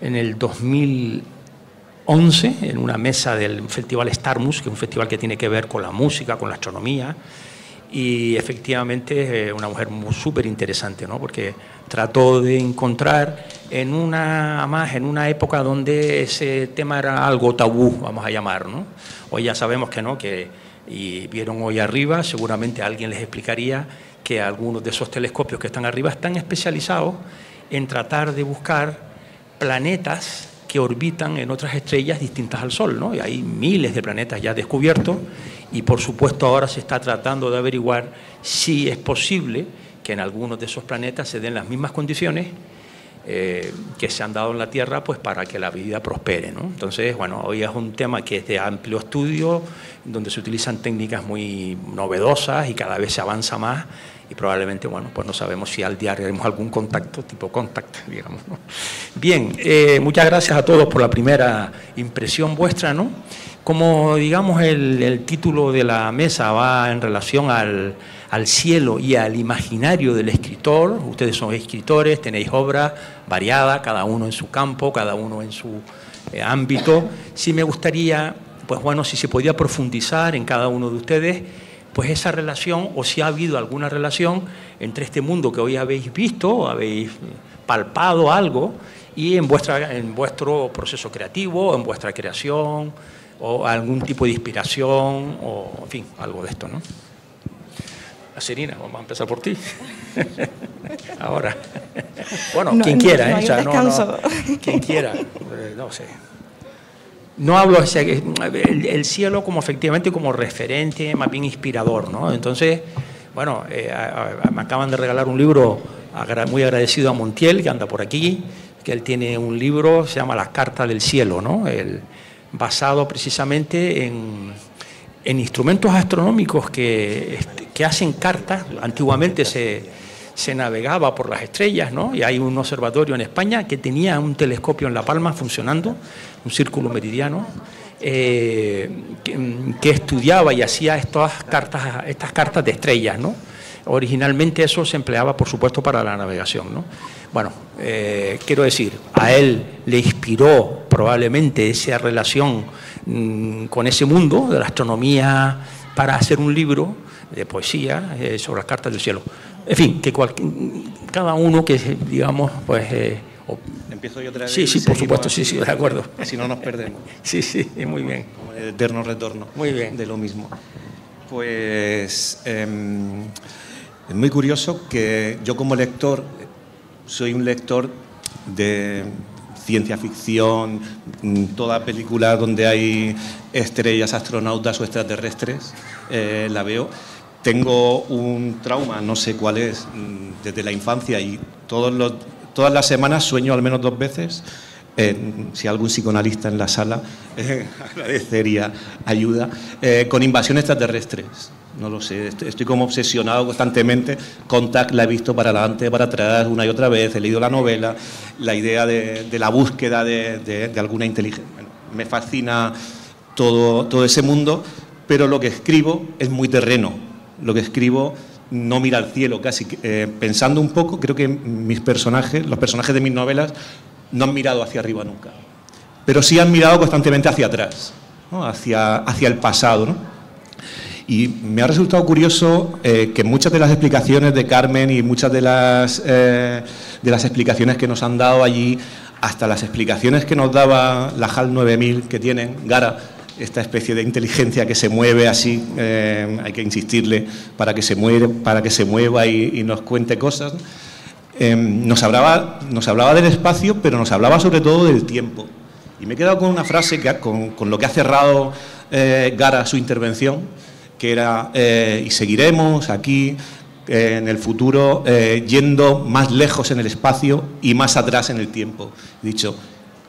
el 2011 en una mesa del festival Starmus, que es un festival que tiene que ver con la música, con la astronomía, y efectivamente una mujer súper interesante, ¿no? Porque trató de encontrar en una época donde ese tema era algo tabú, vamos a llamar, ¿no? Hoy ya sabemos que no, y vieron hoy arriba, seguramente alguien les explicaría que algunos de esos telescopios que están arriba están especializados en tratar de buscar planetas que orbitan en otras estrellas distintas al Sol, ¿no? Y hay miles de planetas ya descubiertos y por supuesto ahora se está tratando de averiguar si es posible que en algunos de esos planetas se den las mismas condiciones que se han dado en la Tierra, pues para que la vida prospere, ¿no? Entonces, bueno, hoy es un tema que es de amplio estudio, donde se utilizan técnicas muy novedosas y cada vez se avanza más y probablemente, bueno, pues no sabemos si al diario haremos algún contacto, tipo contact, digamos, ¿no? Bien, muchas gracias a todos por la primera impresión vuestra, ¿no? Como, digamos, el título de la mesa va en relación al cielo y al imaginario del escritor. Ustedes son escritores, tenéis obras variadas, cada uno en su campo, cada uno en su ámbito. Sí me gustaría, pues bueno, si se podía profundizar en cada uno de ustedes, pues esa relación, o si ha habido alguna relación entre este mundo que hoy habéis visto, habéis palpado algo, y en vuestro proceso creativo, en vuestra creación, o algún tipo de inspiración, o en fin, algo de esto, ¿no? Serena, vamos a empezar por ti. Ahora. Bueno, quien quiera, quien quiera, no sé. No hablo, o sea, el cielo como efectivamente como referente, más bien inspirador, ¿no? Entonces, bueno, me acaban de regalar un libro, muy agradecido a Montiel, que anda por aquí, que él tiene un libro, se llama Las Cartas del Cielo, ¿no? Basado precisamente en instrumentos astronómicos que hacen cartas. Antiguamente se navegaba por las estrellas, ¿no? Y hay un observatorio en España que tenía un telescopio en La Palma funcionando, un círculo meridiano, que estudiaba y hacía estas cartas de estrellas, ¿no? Originalmente eso se empleaba, por supuesto, para la navegación, ¿no? Bueno, quiero decir, a él le inspiró probablemente esa relación con ese mundo de la astronomía para hacer un libro de poesía sobre las cartas del cielo. En fin, que cada uno que, digamos, pues... ¿Empiezo yo otra vez? Sí, por supuesto, sí, de acuerdo. Si no nos perdemos. Sí, muy bien. Como el eterno retorno. Muy bien. De lo mismo. Pues es muy curioso que yo como lector soy un lector de ciencia ficción, toda película donde hay estrellas, astronautas o extraterrestres, la veo. Tengo un trauma, no sé cuál es, desde la infancia, y todas las semanas sueño al menos 2 veces. Si hay algún psicoanalista en la sala, agradecería ayuda, con invasión extraterrestres. No lo sé, estoy como obsesionado constantemente. Contact la he visto para adelante, para atrás, una y otra vez, he leído la novela, la idea de la búsqueda de alguna inteligencia. Bueno, me fascina todo ese mundo, pero lo que escribo es muy terreno. Lo que escribo no mira al cielo, casi. Pensando un poco, creo que los personajes de mis novelas no han mirado hacia arriba nunca, pero sí han mirado constantemente hacia atrás, ¿no? hacia el pasado, ¿no? Y me ha resultado curioso que muchas de las explicaciones de Carmen y muchas de las explicaciones que nos han dado allí, hasta las explicaciones que nos daba la HAL 9000 que tienen, Gara, esta especie de inteligencia que se mueve así, hay que insistirle para que se mueva y nos cuente cosas, ¿no? Nos hablaba del espacio, pero nos hablaba sobre todo del tiempo. Y me he quedado con una frase con lo que ha cerrado Gara su intervención, que era, y seguiremos aquí en el futuro yendo más lejos en el espacio y más atrás en el tiempo. He dicho,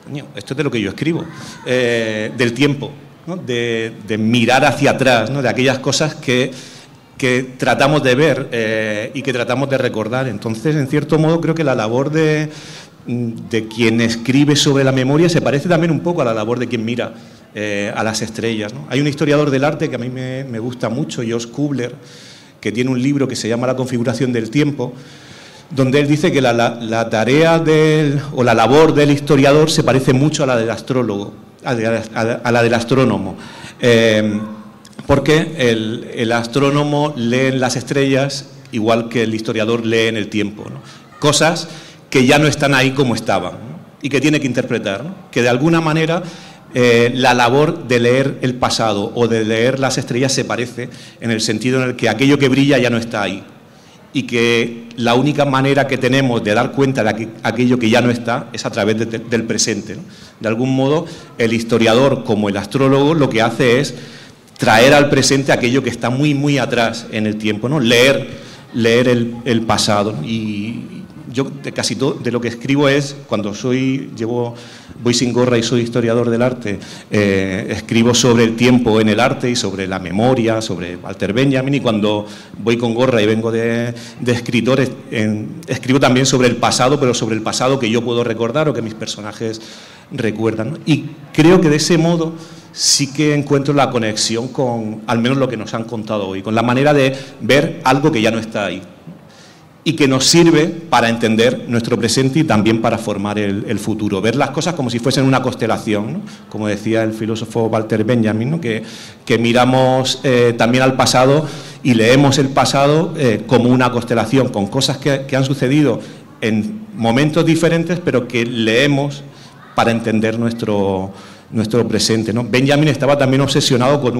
coño, esto es de lo que yo escribo, del tiempo, ¿no? de mirar hacia atrás, ¿no? De aquellas cosas que tratamos de ver y que tratamos de recordar. Entonces, en cierto modo, creo que la labor de quien escribe sobre la memoria se parece también un poco a la labor de quien mira a las estrellas, ¿no? Hay un historiador del arte que a mí me gusta mucho, Josh Kubler, que tiene un libro que se llama La configuración del tiempo, donde él dice que la tarea o la labor del historiador se parece mucho a la del astrólogo, a la del astrónomo. Porque el astrónomo lee en las estrellas igual que el historiador lee en el tiempo, ¿no? Cosas que ya no están ahí como estaban, ¿no? Y que tiene que interpretar, ¿no? Que de alguna manera la labor de leer el pasado o de leer las estrellas se parece en el sentido en el que aquello que brilla ya no está ahí y que la única manera que tenemos de dar cuenta de aquello que ya no está es a través del presente, ¿no? De algún modo, el historiador como el astrólogo lo que hace es traer al presente aquello que está muy, muy atrás en el tiempo, ¿no? Leer el pasado, ¿no? Y yo casi todo de lo que escribo es, cuando voy sin gorra y soy historiador del arte, escribo sobre el tiempo en el arte y sobre la memoria, sobre Walter Benjamin, y cuando voy con gorra y vengo de escritor, escribo también sobre el pasado, pero sobre el pasado que yo puedo recordar o que mis personajes recuerdan, ¿no? Y creo que de ese modo sí que encuentro la conexión con, al menos lo que nos han contado hoy, con la manera de ver algo que ya no está ahí y que nos sirve para entender nuestro presente y también para formar el futuro. Ver las cosas como si fuesen una constelación, ¿no? Como decía el filósofo Walter Benjamin, ¿no? que miramos también al pasado y leemos el pasado como una constelación, con cosas que han sucedido en momentos diferentes, pero que leemos para entender nuestro presente, ¿no? Benjamin estaba también obsesionado con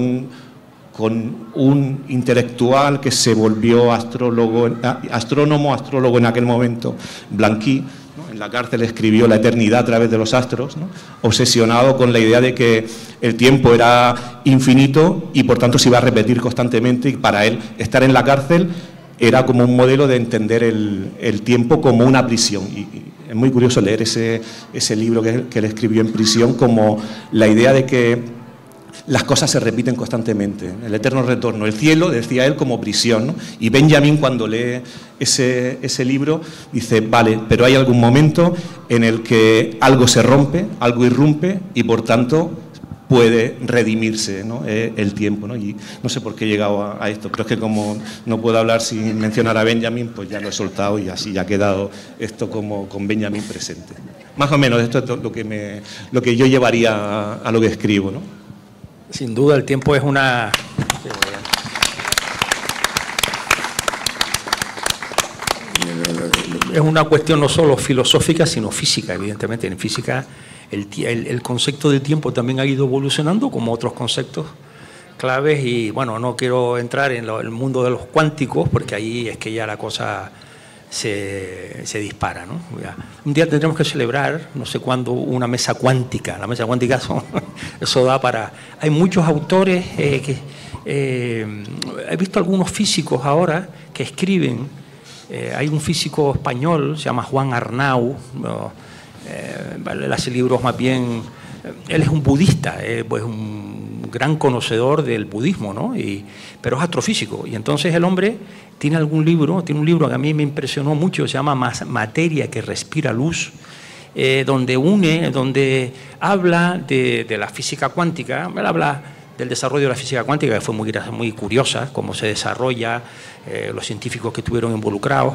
un intelectual que se volvió astrónomo en aquel momento, Blanqui, ¿no? En la cárcel escribió La eternidad a través de los astros, ¿no? Obsesionado con la idea de que el tiempo era infinito y por tanto se iba a repetir constantemente, y para él estar en la cárcel era como un modelo de entender el tiempo como una prisión. Y es muy curioso leer ese libro que él escribió en prisión, como la idea de que las cosas se repiten constantemente, el eterno retorno, el cielo, decía él, como prisión, ¿no? Y Benjamin, cuando lee ese libro, dice, vale, pero hay algún momento en el que algo se rompe, algo irrumpe y por tanto puede redimirse, ¿no? El tiempo, ¿no? Y no sé por qué he llegado a esto, pero es que como no puedo hablar sin mencionar a Benjamin, pues ya lo he soltado y así ya ha quedado esto como con Benjamin presente. Más o menos esto es lo que yo llevaría a lo que escribo, ¿no? Sin duda el tiempo es una cuestión no solo filosófica, sino física, evidentemente. En física el concepto de tiempo también ha ido evolucionando como otros conceptos claves, y bueno, no quiero entrar en el mundo de los cuánticos porque ahí es que ya la cosa se dispara, ¿no? Un día tendremos que celebrar, no sé cuándo, una mesa cuántica. La mesa cuántica eso da para... Hay muchos autores he visto algunos físicos ahora que escriben. Hay un físico español, se llama Juan Arnau, él hace libros más bien... Él es un budista, pues un gran conocedor del budismo, ¿no? Pero es astrofísico. Y entonces el hombre tiene un libro que a mí me impresionó mucho, se llama Materia que respira luz, donde habla de la física cuántica. Él habla del desarrollo de la física cuántica, que fue muy curiosa, cómo se desarrolla, los científicos que estuvieron involucrados,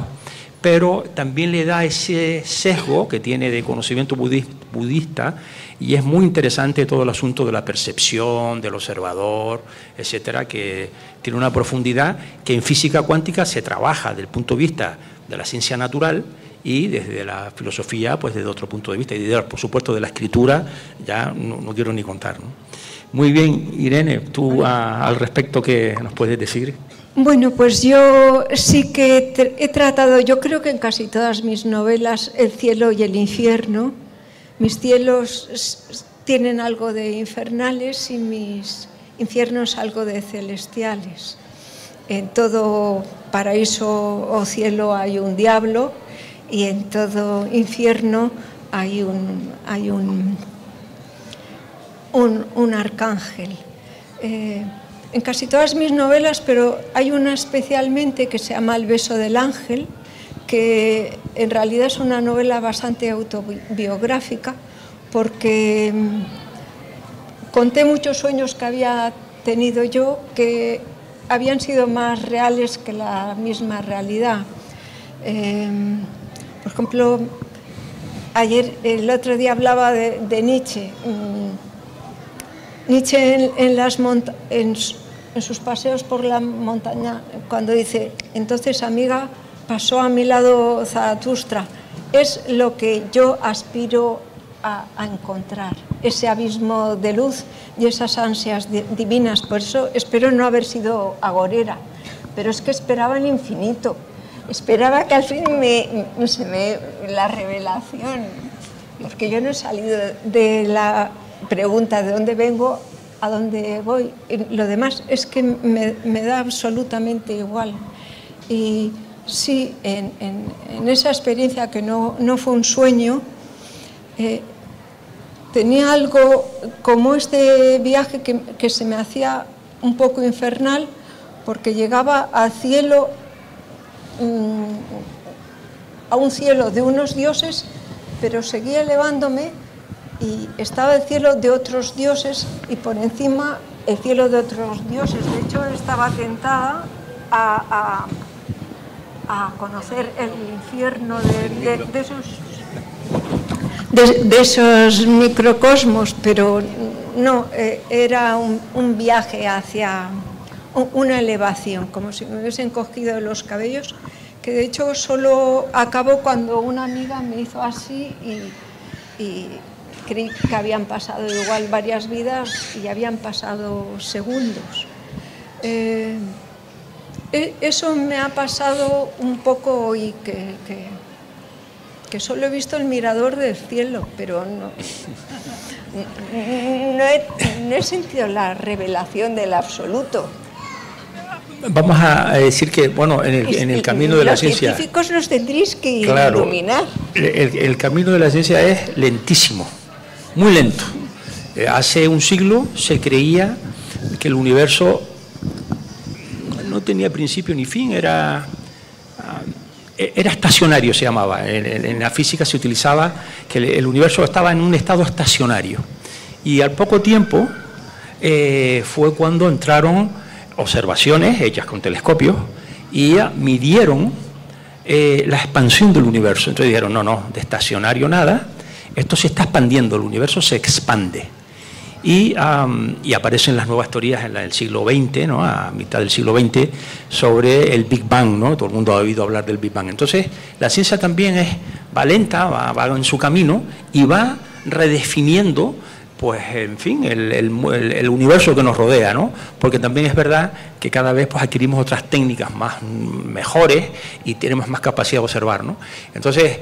pero también le da ese sesgo que tiene de conocimiento budista, y es muy interesante todo el asunto de la percepción, del observador, etcétera, que tiene una profundidad que en física cuántica se trabaja desde el punto de vista de la ciencia natural y desde la filosofía, pues desde otro punto de vista, y por supuesto de la escritura, ya no quiero ni contar, ¿no? Muy bien, Irene, tú al respecto, ¿qué nos puedes decir? Bueno, pues yo sí que he tratado, yo creo que en casi todas mis novelas, el cielo y el infierno. Mis cielos tienen algo de infernales y mis infiernos algo de celestiales. En todo paraíso o cielo hay un diablo y en todo infierno hay un arcángel. En casi todas mis novelas, pero hay una especialmente que se llama El beso del ángel, que en realidad es una novela bastante autobiográfica, porque conté muchos sueños que había tenido yo que habían sido más reales que la misma realidad. Por ejemplo, el otro día hablaba de Nietzsche. Nietzsche en sus paseos por la montaña, cuando dice, entonces amiga, pasó a mi lado Zaratustra, es lo que yo aspiro a encontrar, ese abismo de luz y esas ansias divinas. Por eso espero no haber sido agorera, pero es que esperaba el infinito, esperaba que al fin la revelación, porque yo no he salido de la pregunta de dónde vengo a dónde voy. Lo demás es que me da absolutamente igual. Y sí, en esa experiencia que no fue un sueño, tenía algo como este viaje que se me hacía un poco infernal, porque llegaba al cielo, a un cielo de unos dioses, pero seguía elevándome y estaba el cielo de otros dioses y por encima el cielo de otros dioses. De hecho, estaba tentada a conocer el infierno de esos microcosmos, pero no, era un viaje hacia una elevación, como si me hubiesen cogido los cabellos, que de hecho solo acabó cuando una amiga me hizo así y creí que habían pasado igual varias vidas y habían pasado segundos. Eso me ha pasado un poco hoy, que solo he visto el mirador del cielo, pero no he sentido la revelación del absoluto. Vamos a decir que, bueno, en el camino de la ciencia... Los científicos nos tendréis que iluminar. El camino de la ciencia es lentísimo, muy lento. Hace un siglo se creía que el universo no tenía principio ni fin, era estacionario, se llamaba. En la física se utilizaba que el universo estaba en un estado estacionario. Y al poco tiempo fue cuando entraron observaciones hechas con telescopios y midieron la expansión del universo. Entonces dijeron, no, de estacionario nada, esto se está expandiendo, el universo se expande. Y aparecen las nuevas teorías en el siglo XX, ¿no? A mitad del siglo XX, sobre el Big Bang, ¿no? Todo el mundo ha oído hablar del Big Bang. Entonces, la ciencia también va lenta, va en su camino y va redefiniendo pues, en fin, el universo que nos rodea, ¿no? Porque también es verdad que cada vez pues, adquirimos otras técnicas mejores y tenemos más capacidad de observar, ¿no? Entonces,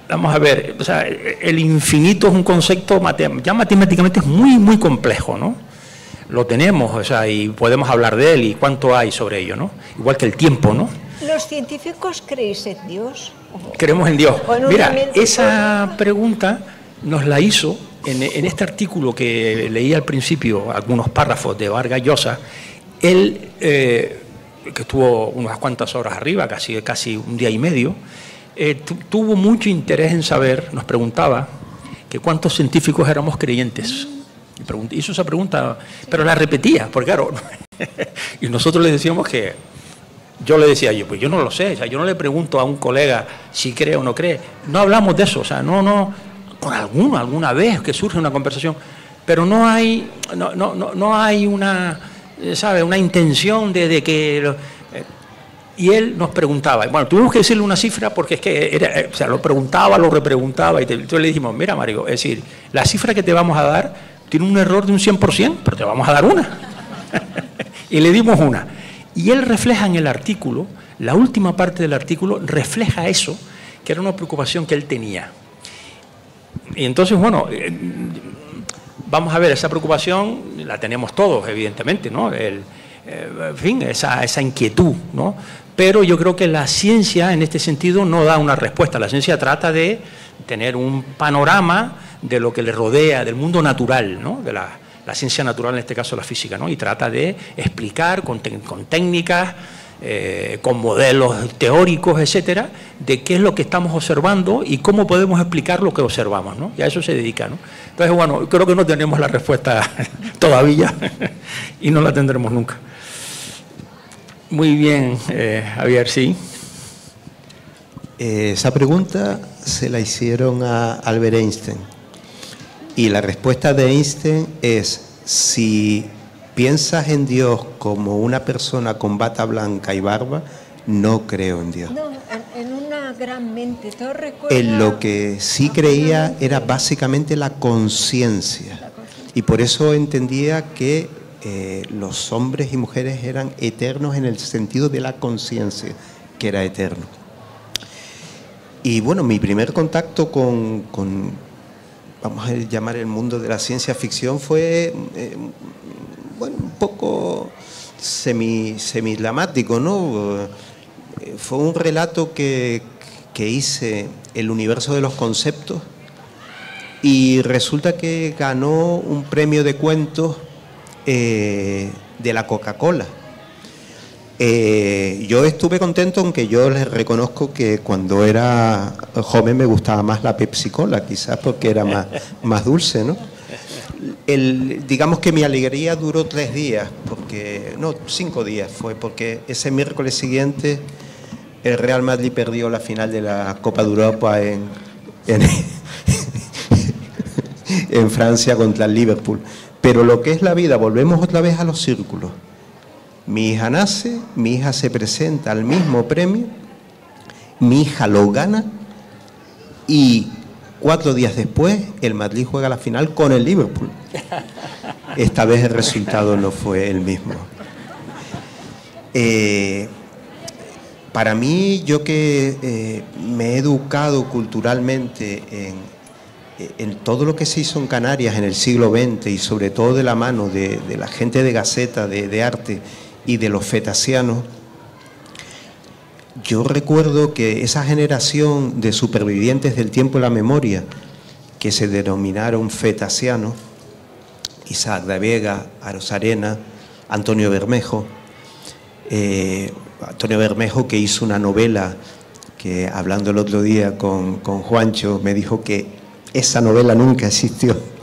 vamos a ver, o sea, el infinito es un concepto, ya matemáticamente es muy, muy complejo, ¿no? Lo tenemos, o sea, y podemos hablar de él y cuánto hay sobre ello, ¿no? Igual que el tiempo, ¿no? ¿Los científicos creéis en Dios? Creemos en Dios. Mira, esa pregunta nos la hizo en este artículo que leí al principio, algunos párrafos de Vargas Llosa. Él, que estuvo unas cuantas horas arriba, casi un día y medio, tuvo mucho interés en saber, nos preguntaba, que cuántos científicos éramos creyentes. Hizo esa pregunta, pero la repetía, porque claro, y nosotros le decíamos que, yo le decía, pues yo no lo sé, o sea, yo no le pregunto a un colega si cree o no cree, no hablamos de eso, o sea, no, con alguna vez que surge una conversación, pero no hay una, ¿sabe?, una intención de que... y él nos preguntaba, bueno, tuvimos que decirle una cifra porque es que o sea, lo preguntaba, lo repreguntaba, y entonces le dijimos, mira, Mario, es decir, la cifra que te vamos a dar tiene un error de un 100%, pero te vamos a dar una. Y le dimos una. Y él refleja en el artículo, la última parte del artículo, refleja eso, que era una preocupación que él tenía. Y entonces, bueno, vamos a ver, esa preocupación la tenemos todos, evidentemente, ¿no? En fin, esa inquietud, ¿no? Pero yo creo que la ciencia, en este sentido, no da una respuesta. La ciencia trata de tener un panorama de lo que le rodea, del mundo natural, ¿no? De la ciencia natural, en este caso la física, ¿no? Y trata de explicar con técnicas, con modelos teóricos, etcétera, de qué es lo que estamos observando y cómo podemos explicar lo que observamos, ¿no? Y a eso se dedica, ¿no? Entonces, bueno, creo que no tenemos la respuesta todavía y no la tendremos nunca. Muy bien, Javier, sí. Esa pregunta se la hicieron a Albert Einstein. Y la respuesta de Einstein es, si piensas en Dios como una persona con bata blanca y barba, no creo en Dios. No, en una gran mente. ¿Todo recuerda? En lo que sí creía era básicamente la conciencia. Y por eso entendía que los hombres y mujeres eran eternos en el sentido de la conciencia, que era eterno. Y bueno, mi primer contacto con vamos a llamar el mundo de la ciencia ficción fue, bueno, un poco semidramático, ¿no? Fue un relato que hice, El universo de los conceptos, y resulta que ganó un premio de cuentos de la Coca-Cola. Yo estuve contento, aunque yo les reconozco que cuando era joven me gustaba más la Pepsi-Cola, quizás porque era más dulce, ¿no? Digamos que mi alegría duró 3 días, no, 5 días fue, porque ese miércoles siguiente el Real Madrid perdió la final de la Copa de Europa en Francia contra el Liverpool. Pero lo que es la vida, volvemos otra vez a los círculos. Mi hija nace, mi hija se presenta al mismo premio, mi hija lo gana y 4 días después el Madrid juega la final con el Liverpool. Esta vez el resultado no fue el mismo. Para mí, yo que me he educado culturalmente en todo lo que se hizo en Canarias en el siglo XX y sobre todo de la mano de la gente de Gaceta, de arte y de los fetasianos, yo recuerdo que esa generación de supervivientes del tiempo y la memoria, que se denominaron fetasianos, Isaac de Vega, Arozarena, Antonio Bermejo, que hizo una novela que, hablando el otro día con Juancho, me dijo que esa novela nunca existió.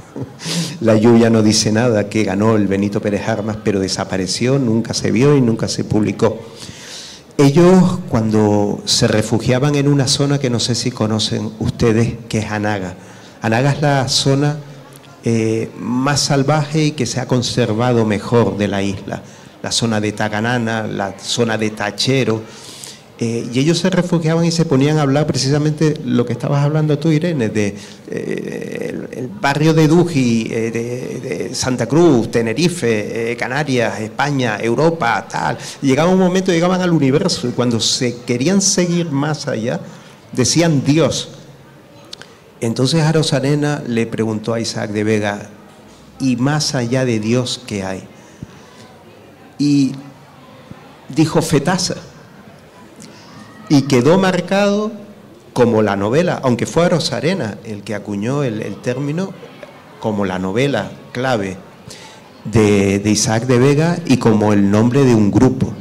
La lluvia no dice nada, que ganó el Benito Pérez Armas, pero desapareció, nunca se vio y nunca se publicó. Ellos, cuando se refugiaban en una zona que no sé si conocen ustedes, que es Anaga. Anaga es la zona más salvaje y que se ha conservado mejor de la isla. La zona de Taganana, la zona de Tachero. y ellos se refugiaban y se ponían a hablar precisamente lo que estabas hablando tú, Irene, de el barrio de Duji, de Santa Cruz, Tenerife, Canarias, España, Europa, tal. Llegaba un momento, llegaban al universo, y cuando se querían seguir más allá, decían Dios. Entonces Arozarena le preguntó a Isaac de Vega, ¿y más allá de Dios qué hay? Y dijo Fetasa. Y quedó marcado como la novela, aunque fue Arozarena el que acuñó el término, como la novela clave de Isaac de Vega y como el nombre de un grupo.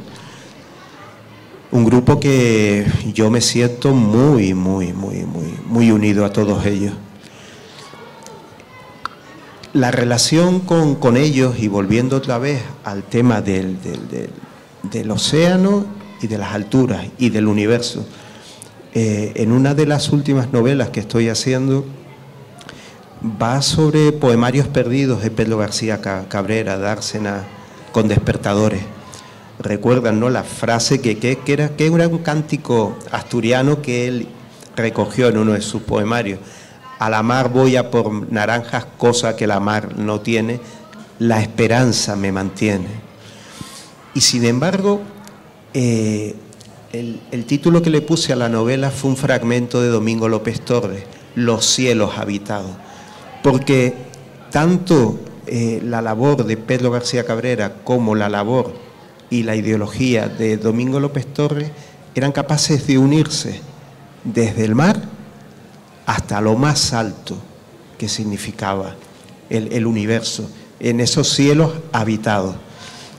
Un grupo que yo me siento muy unido a todos ellos. La relación con ellos, y volviendo otra vez al tema del océano y de las alturas y del universo, en una de las últimas novelas que estoy haciendo va sobre poemarios perdidos de Pedro García Cabrera, Dársena, con despertadores. Recuerdan, ¿no?, la frase que era un cántico asturiano que él recogió en uno de sus poemarios. A la mar voy a por naranjas, cosa que la mar no tiene, la esperanza me mantiene. Y sin embargo, el título que le puse a la novela fue un fragmento de Domingo López Torres, Los cielos habitados, porque tanto la labor de Pedro García Cabrera como la labor y la ideología de Domingo López Torres eran capaces de unirse desde el mar hasta lo más alto que significaba el universo, en esos cielos habitados.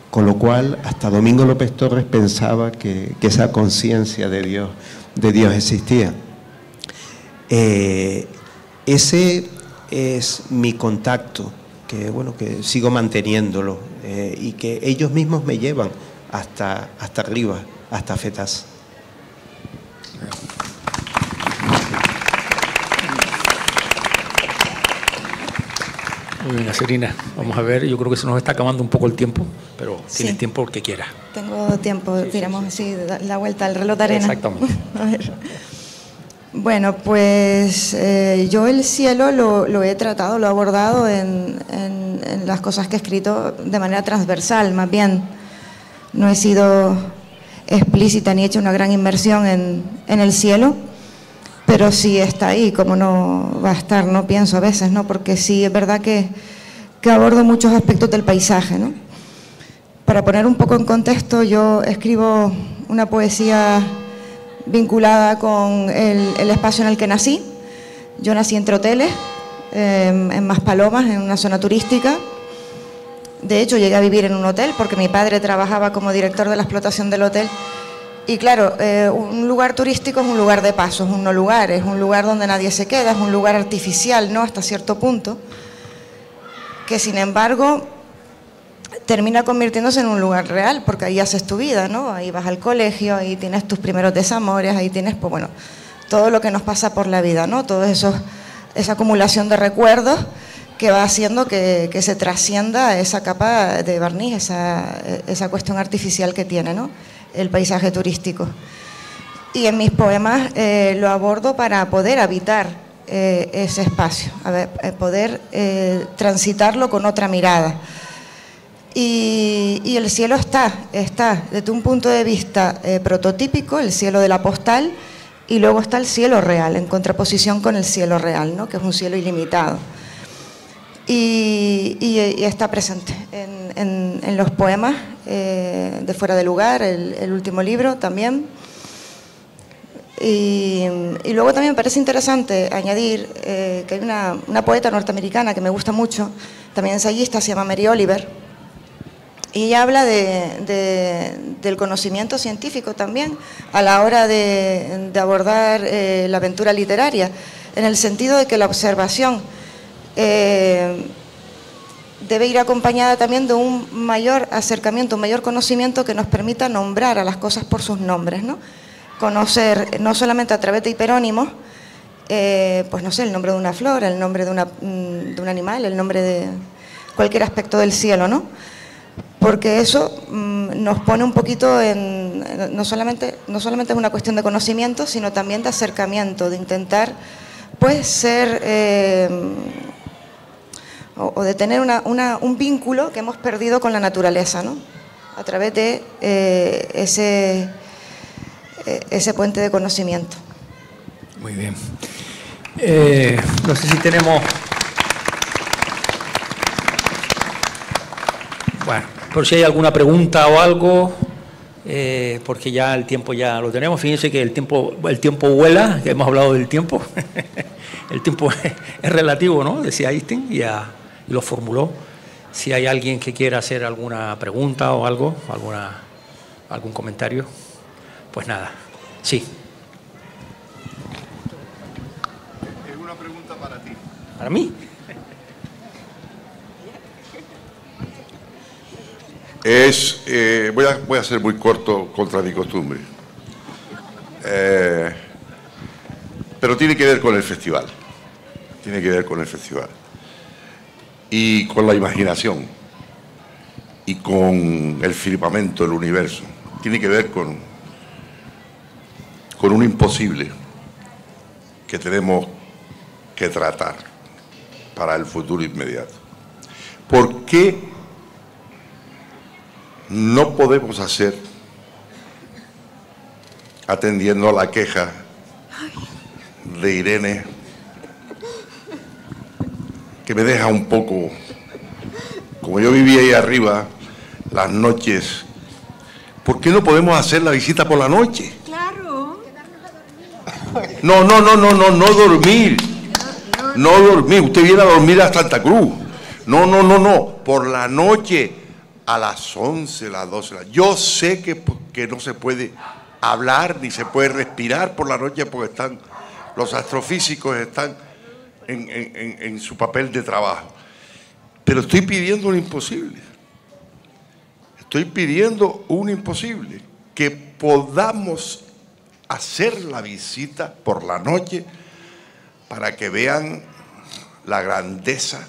Con lo cual, hasta Domingo López Torres pensaba que esa conciencia de Dios existía. Ese es mi contacto, que sigo manteniéndolo, y que ellos mismos me llevan hasta arriba, hasta Fetasa. Muy bien, Acerina. Vamos a ver, yo creo que se nos está acabando un poco el tiempo, pero tienes tiempo que quieras. Tengo tiempo, tiramos así la vuelta al reloj de arena. Exactamente. A ver. Bueno, pues yo el cielo lo he tratado, lo he abordado en las cosas que he escrito de manera transversal, más bien. No he sido explícita ni he hecho una gran inmersión en el cielo, pero sí está ahí, como no va a estar, no pienso a veces, ¿no? Porque sí es verdad que abordo muchos aspectos del paisaje, ¿no? Para poner un poco en contexto, yo escribo una poesía vinculada con el espacio en el que nací. Yo nací entre hoteles, en Maspalomas, en una zona turística. De hecho, llegué a vivir en un hotel porque mi padre trabajaba como director de la explotación del hotel. Y claro, un lugar turístico es un lugar de paso, es un no lugar, es un lugar donde nadie se queda, es un lugar artificial, ¿no?, hasta cierto punto, que sin embargo termina convirtiéndose en un lugar real, porque ahí haces tu vida, ¿no? Ahí vas al colegio, ahí tienes tus primeros desamores, ahí tienes, pues bueno, todo lo que nos pasa por la vida, ¿no? Todo eso, esa acumulación de recuerdos que va haciendo que se trascienda esa capa de barniz, esa cuestión artificial que tiene, ¿no?, el paisaje turístico. Y en mis poemas lo abordo para poder habitar ese espacio, poder transitarlo con otra mirada. Y el cielo está desde un punto de vista prototípico, el cielo de la postal, y luego está el cielo real, en contraposición con el cielo real, ¿no?, que es un cielo ilimitado. Y está presente en los poemas de Fuera de Lugar, el último libro también. Y luego también me parece interesante añadir que hay una poeta norteamericana que me gusta mucho, también ensayista, se llama Mary Oliver, y ella habla del conocimiento científico también a la hora de abordar la aventura literaria, en el sentido de que la observación debe ir acompañada también de un mayor acercamiento, un mayor conocimiento que nos permita nombrar a las cosas por sus nombres, ¿no? Conocer, no solamente a través de hiperónimos, pues no sé, el nombre de una flor, el nombre de un animal, el nombre de cualquier aspecto del cielo, ¿no? porque eso nos pone un poquito en, no solamente es una cuestión de conocimiento, sino también de acercamiento, de intentar pues ser, o de tener un vínculo que hemos perdido con la naturaleza, ¿no? A través de ese puente de conocimiento. Muy bien. No sé si tenemos... Bueno, por si hay alguna pregunta o algo, porque ya el tiempo ya lo tenemos. Fíjense que el tiempo vuela, que hemos hablado del tiempo. El tiempo es relativo, ¿no? Decía Einstein y lo formuló. Si hay alguien que quiera hacer alguna pregunta o algo, algún comentario, pues nada. Sí. Es una pregunta para ti. ¿Para mí? Voy a ser muy corto contra mi costumbre. Pero tiene que ver con el festival. Tiene que ver con el festival. Y con la imaginación. Y con el firmamento, el universo. Tiene que ver con un imposible que tenemos que tratar para el futuro inmediato. ¿Por qué no podemos hacer, atendiendo a la queja de Irene, que me deja un poco, como yo vivía ahí arriba, las noches, ¿por qué no podemos hacer la visita por la noche? Claro. No dormir. No dormir. Usted viene a dormir a Santa Cruz. No. Por la noche, a las 11, las 12. Yo sé que no se puede hablar ni se puede respirar por la noche porque los astrofísicos están en su papel de trabajo. Pero estoy pidiendo un imposible. Estoy pidiendo un imposible. Que podamos hacer la visita por la noche para que vean la grandeza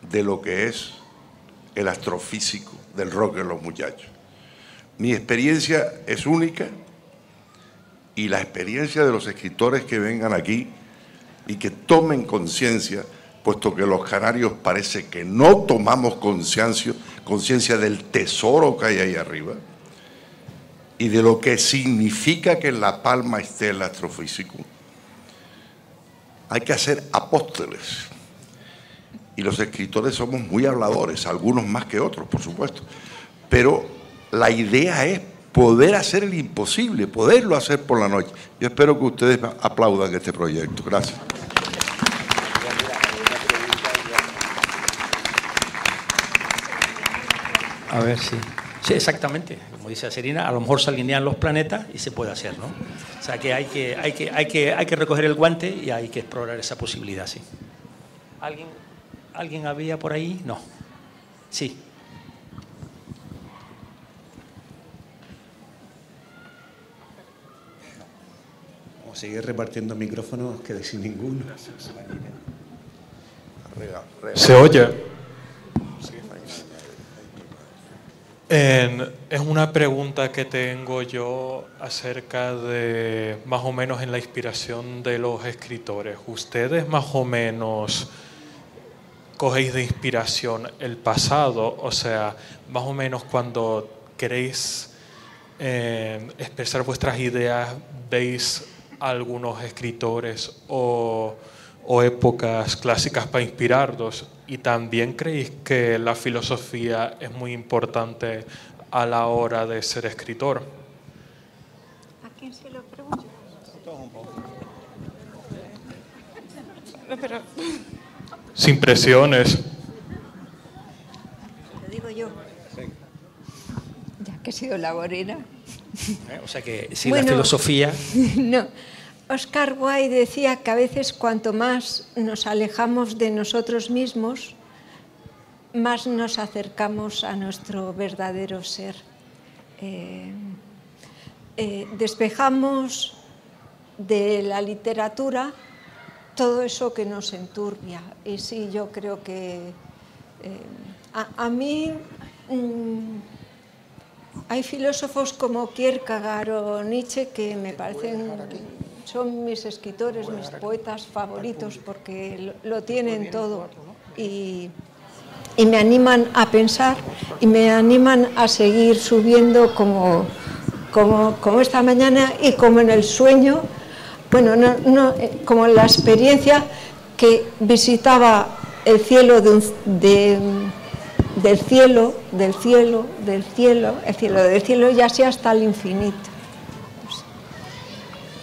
de lo que es el astrofísico del rock en los muchachos. Mi experiencia es única y la experiencia de los escritores que vengan aquí y que tomen conciencia, puesto que los canarios parece que no tomamos conciencia del tesoro que hay ahí arriba y de lo que significa que en La Palma esté el astrofísico. Hay que hacer apóstoles. Y los escritores somos muy habladores, algunos más que otros, por supuesto. Pero la idea es poder hacer el imposible, poderlo hacer por la noche. Yo espero que ustedes aplaudan este proyecto. Gracias. A ver, sí. Sí, exactamente. Como dice Serena, a lo mejor se alinean los planetas y se puede hacer, ¿no? O sea que hay que recoger el guante y hay que explorar esa posibilidad, sí. ¿Alguien había por ahí? No. Sí. Vamos a seguir repartiendo micrófonos, quedé sin ninguno. ¿Se oye? Es una pregunta que tengo yo acerca de más o menos en la inspiración de los escritores. ¿Ustedes más o menos cogéis de inspiración el pasado? O sea, más o menos cuando queréis expresar vuestras ideas, ¿veis algunos escritores o épocas clásicas para inspiraros? Y también creéis que la filosofía es muy importante a la hora de ser escritor. ¿A quién se lo pregunto? Sin presiones. Lo digo yo. Ya que he sido la morena. O sea que si Bueno, la filosofía... No. Oscar Wilde decía que a veces cuanto más nos alejamos de nosotros mismos, más nos acercamos a nuestro verdadero ser. Despejamos de la literatura todo eso que nos enturbia. Y sí, yo creo que a mí Hay filósofos como Kierkegaard o Nietzsche que me parecen, son mis escritores, mis poetas favoritos, porque lo tienen todo y me animan a pensar y me animan a seguir subiendo como esta mañana y como en el sueño, bueno, como en la experiencia que visitaba el cielo del cielo, y así hasta el infinito.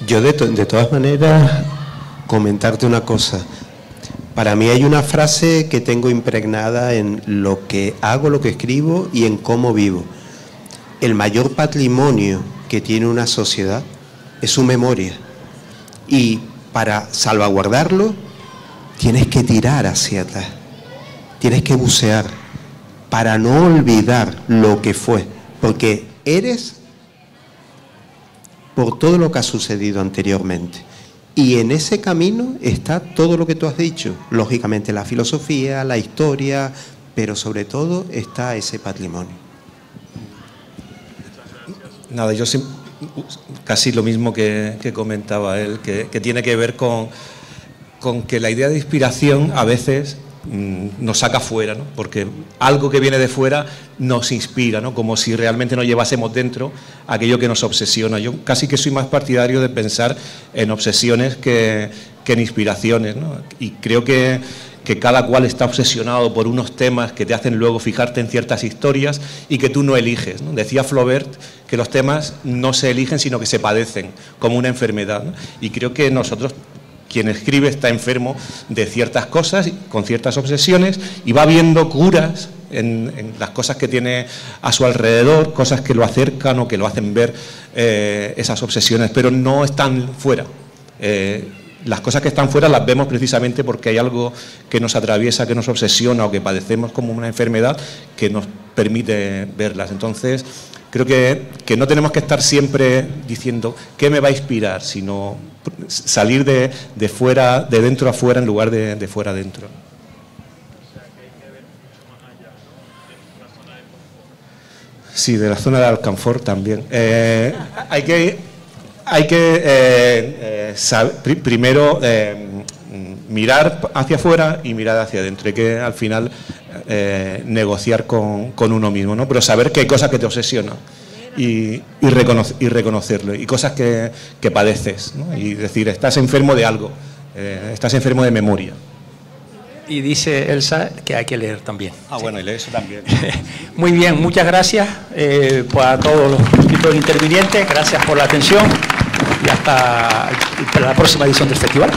Yo de todas maneras, comentarte una cosa. Para mí hay una frase que tengo impregnada en lo que hago, lo que escribo y en cómo vivo. El mayor patrimonio que tiene una sociedad es su memoria. Y para salvaguardarlo, tienes que tirar hacia atrás. Tienes que bucear para no olvidar lo que fue. Porque eres por todo lo que ha sucedido anteriormente. Y en ese camino está todo lo que tú has dicho. Lógicamente la filosofía, la historia, pero sobre todo está ese patrimonio. Nada, yo casi lo mismo que comentaba él, que tiene que ver con que la idea de inspiración a veces nos saca fuera, ¿no? Porque algo que viene de fuera nos inspira, ¿no? Como si realmente nos llevásemos dentro aquello que nos obsesiona. Yo casi que soy más partidario de pensar en obsesiones que en inspiraciones, ¿no? Y creo que cada cual está obsesionado por unos temas que te hacen luego fijarte en ciertas historias y que tú no eliges, ¿no? Decía Flaubert que los temas no se eligen sino que se padecen, como una enfermedad, ¿no? Y creo que nosotros, quien escribe está enfermo de ciertas cosas, con ciertas obsesiones, y va viendo curas en las cosas que tiene a su alrededor, cosas que lo acercan o que lo hacen ver esas obsesiones, pero no están fuera. Las cosas que están fuera las vemos precisamente porque hay algo que nos atraviesa, que nos obsesiona o que padecemos como una enfermedad que nos permite verlas. Entonces, creo que no tenemos que estar siempre diciendo qué me va a inspirar, sino salir de fuera, de dentro a fuera en lugar de fuera a dentro. Sí, de la zona de alcanfor también. Hay que primero mirar hacia afuera y mirar hacia adentro. Hay que al final negociar con uno mismo, ¿no? Pero saber que hay cosas que te obsesionan y reconocerlo, y cosas que padeces, ¿no? Y decir, estás enfermo de algo, estás enfermo de memoria. Y dice Elsa que hay que leer también. Ah, bueno, y leer eso también. Muy bien, muchas gracias a todos los escritores intervinientes, gracias por la atención y hasta la próxima edición del festival.